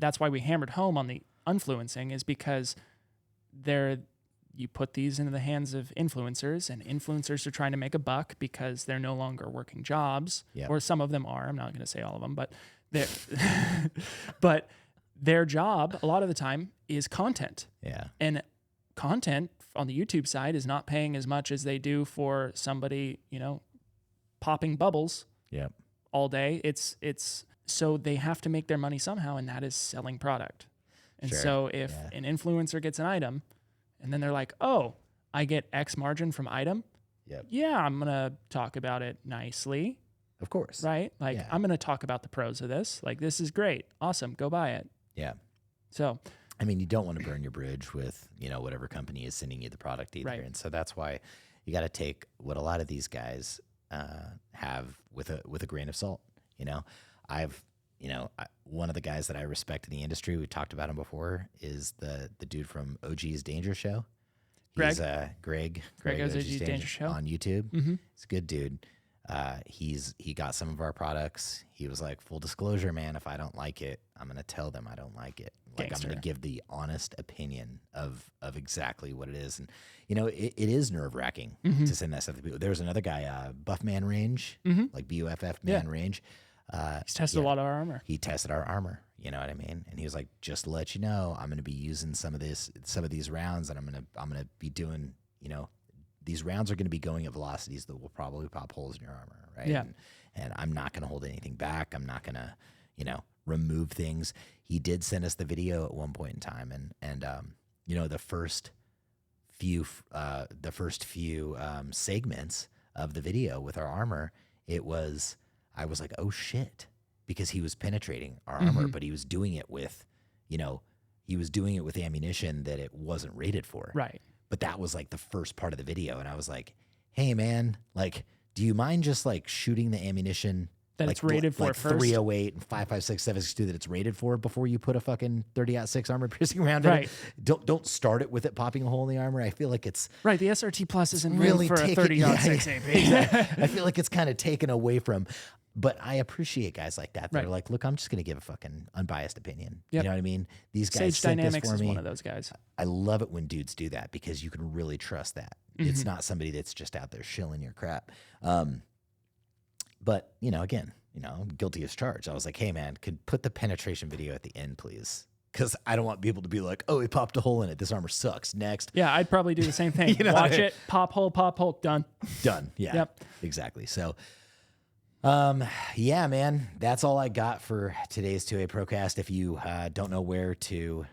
that's why we hammered home on the Unfluencing, is because you put these into the hands of influencers, and influencers are trying to make a buck because they're no longer working jobs, or some of them are. I'm not going to say all of them, but but their job a lot of the time is content. Yeah. And content on the YouTube side is not paying as much as they do for somebody, popping bubbles all day. It's so they have to make their money somehow, and that is selling product. And so if an influencer gets an item and then they're like, oh, I get X margin from item. Yeah, I'm going to talk about it nicely. Of course. Right? Like, I'm going to talk about the pros of this. Like, this is great. Awesome. Go buy it. Yeah. So, I mean, you don't want to burn your bridge with, whatever company is sending you the product either. Right. And so that's why you got to take what a lot of these guys have with a grain of salt. One of the guys that I respect in the industry, we talked about him before, is the dude from OG's Danger Show. He's Greg OG's Danger Show on YouTube. Mm-hmm. He's a good dude. He got some of our products. He was like, full disclosure, man, if I don't like it, I'm going to tell them I don't like it. Like, Gangster. I'm going to give the honest opinion of exactly what it is. And, it is nerve wracking to send that stuff to people. There was another guy, Buff Man Range, like BUFF Man Range. He's tested a lot of our armor. He tested our armor. You know what I mean? And he was like, just to let you know, I'm going to be using some of these rounds, and I'm going to be doing, these rounds are going to be going at velocities that will probably pop holes in your armor, right? Yeah. And I'm not going to hold anything back. I'm not going to, remove things. He did send us the video at one point in time, and the first few segments of the video with our armor, I was like, oh shit, because he was penetrating our armor, but he was doing it with, ammunition that it wasn't rated for. Right. But that was like the first part of the video. And I was like, hey man, like, do you mind just like shooting the ammunition that it's rated for like first? 308 and 5.56, 7.62 that it's rated for before you put a fucking 30-06 armor piercing round in Right. it? Don't start it with it popping a hole in the armor. I feel like it's right. The SRT Plus isn't really for a 30-06 AP. Exactly. I feel like it's kind of taken away from. But I appreciate guys like that. They're Right. like, look, I'm just going to give a fucking unbiased opinion. Yep. You know what I mean? These guys Sage sent this Dynamics for is me. one of those guys. I love it when dudes do that because you can really trust that. It's not somebody that's just out there shilling your crap. But, again, guilty as charged. I was like, hey, man, could put the penetration video at the end, please? Because I don't want people to be like, oh, it popped a hole in it. This armor sucks. Next. Yeah, I'd probably do the same thing. Watch it, pop hole, done. Done. Yeah. Yep. Exactly. So, yeah, man, that's all I got for today's 2A Procast. If you don't know where to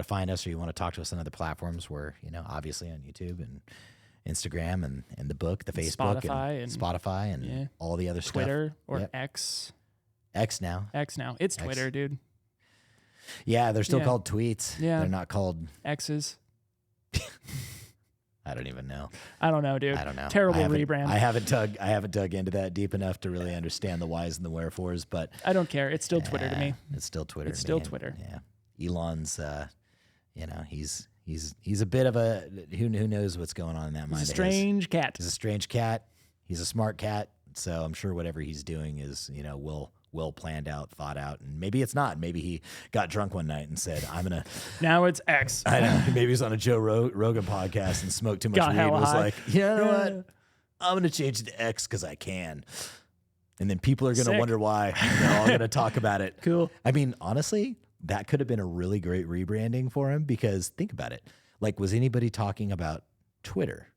find us, or you want to talk to us on other platforms, we're, obviously on YouTube and Instagram and the book, the Facebook, Spotify and all the other Twitter stuff. or X. X now. It's Twitter, dude. Yeah, they're still called tweets. Yeah. They're not called X's. I don't even know. I don't know, dude. I don't know. Terrible rebrand. I haven't dug into that deep enough to really understand the whys and the wherefores, but I don't care. It's still Twitter to me. It's still Twitter. It's still Twitter. Yeah. Elon's he's a bit of a who knows what's going on in that mind. He's a strange cat. He's a strange cat. He's a smart cat. So I'm sure whatever he's doing is, well planned out, thought out, and maybe it's not. Maybe he got drunk one night and said, "I'm gonna." Now it's X. I know. Maybe he's on a Joe Rogan podcast and smoked too much weed. And was like, you know what? I'm gonna change it to X because I can. And then people are gonna wonder why. They're all gonna talk about it. Cool. I mean, honestly, that could have been a really great rebranding for him because think about it. Like, was anybody talking about Twitter?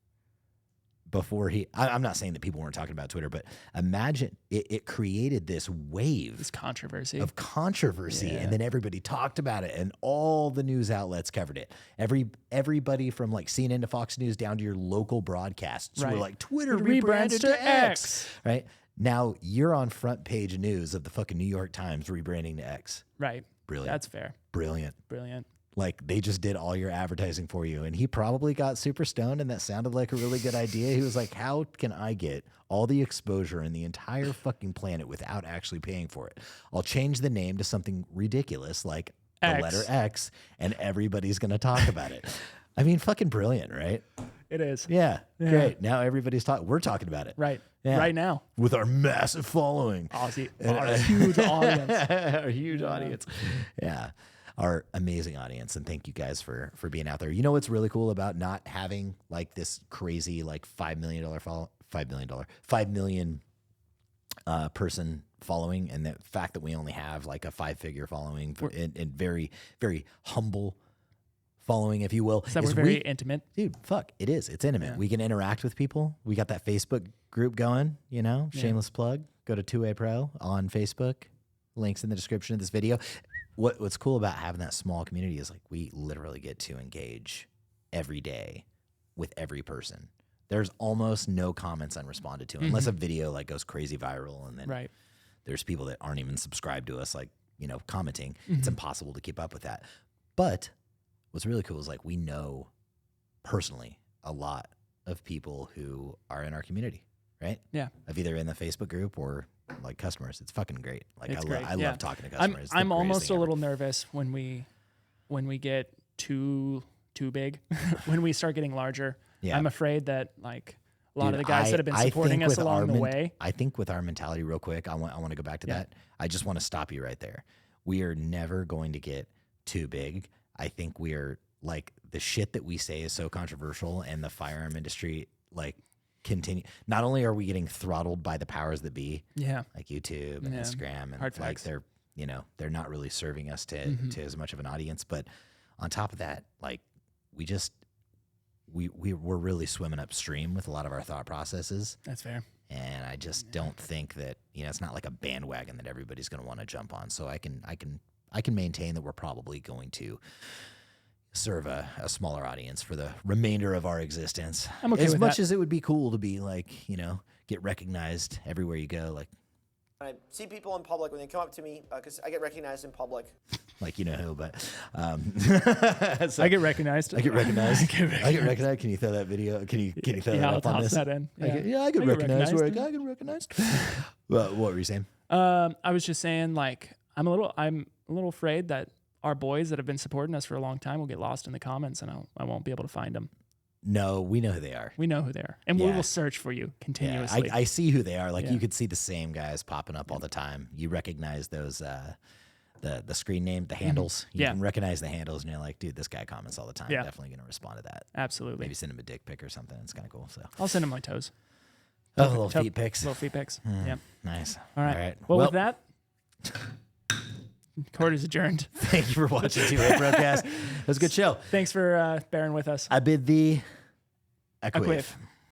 Before I'm not saying that people weren't talking about Twitter, but imagine it created this wave This controversy. And then everybody talked about it and all the news outlets covered it. Everybody from like CNN to Fox News down to your local broadcasts were like, Twitter rebrands to X. Right? Now you're on front page news of the fucking New York Times rebranding to X. Right. Brilliant. That's fair. Brilliant. Like they just did all your advertising for you. And he probably got super stoned and that sounded like a really good idea. He was like, how can I get all the exposure in the entire fucking planet without actually paying for it? I'll change the name to something ridiculous like the X. letter X and everybody's going to talk about it. I mean, fucking brilliant, right? It is. Yeah, great. Now everybody's talking. We're talking about it. Right. Yeah. Right now. With our massive following. Aussie, our huge audience. Our huge audience. Yeah. Our amazing audience. And thank you guys for being out there. You know what's really cool about not having like this crazy like $5 million person following, and the fact that we only have like a 5-figure following and very, very humble following, if you will. So we're very intimate. Dude, fuck, it is. It's intimate. Yeah. We can interact with people. We got that Facebook group going, you know, shameless plug. Go to 2A Pro on Facebook. Links in the description of this video. What's cool about having that small community is like we literally get to engage every day with every person. There's almost no comments unresponded to unless a video like goes crazy viral, and then there's people that aren't even subscribed to us, like, you know, commenting. It's impossible to keep up with that. But what's really cool is like we know personally a lot of people who are in our community, right? Yeah. Of either in the Facebook group or like customers. It's fucking great. Like I love talking to customers. I'm almost a little nervous when we get too big, when we start getting larger. Yeah. I'm afraid that like a lot of the guys that have been supporting us along the way. I think with our mentality real quick, I want to go back to that. I just want to stop you right there. We are never going to get too big. I think we are like the shit that we say is so controversial, and the firearm industry like continue. Not only are we getting throttled by the powers that be, like YouTube and Instagram, and hard like facts. they're not really serving us to as much of an audience. But on top of that, like we're really swimming upstream with a lot of our thought processes. That's fair. And I just don't think that, you know, it's not like a bandwagon that everybody's going to want to jump on. So I can maintain that we're probably going to serve a smaller audience for the remainder of our existence. I'm okay as with much that. as it would be cool to be like, you know, get recognized everywhere you go. Like I see people in public when they come up to me, because I get recognized in public. Like, you know who, but so I get recognized. I get recognized. I get recognized. Can you throw that video? Can you throw that up on this? That in. I get recognized. I get recognized. Well, what were you saying? I was just saying, like, I'm a little afraid that our boys that have been supporting us for a long time will get lost in the comments, and I won't be able to find them. No, we know who they are. We know who they are, and we will search for you continuously. Yeah, I see who they are. Like you could see the same guys popping up all the time. You recognize those the screen name, the handles. You can recognize the handles, and you're like, dude, this guy comments all the time. I'm definitely gonna respond to that. Absolutely. Maybe send him a dick pic or something. It's kind of cool. So I'll send him my toes. Oh, little feet pics. Little feet pics. Yeah. Nice. All right. Well, with that, court is adjourned. Thank you for watching 2A Procast. It was a good show. Thanks for bearing with us. I bid thee a quiff.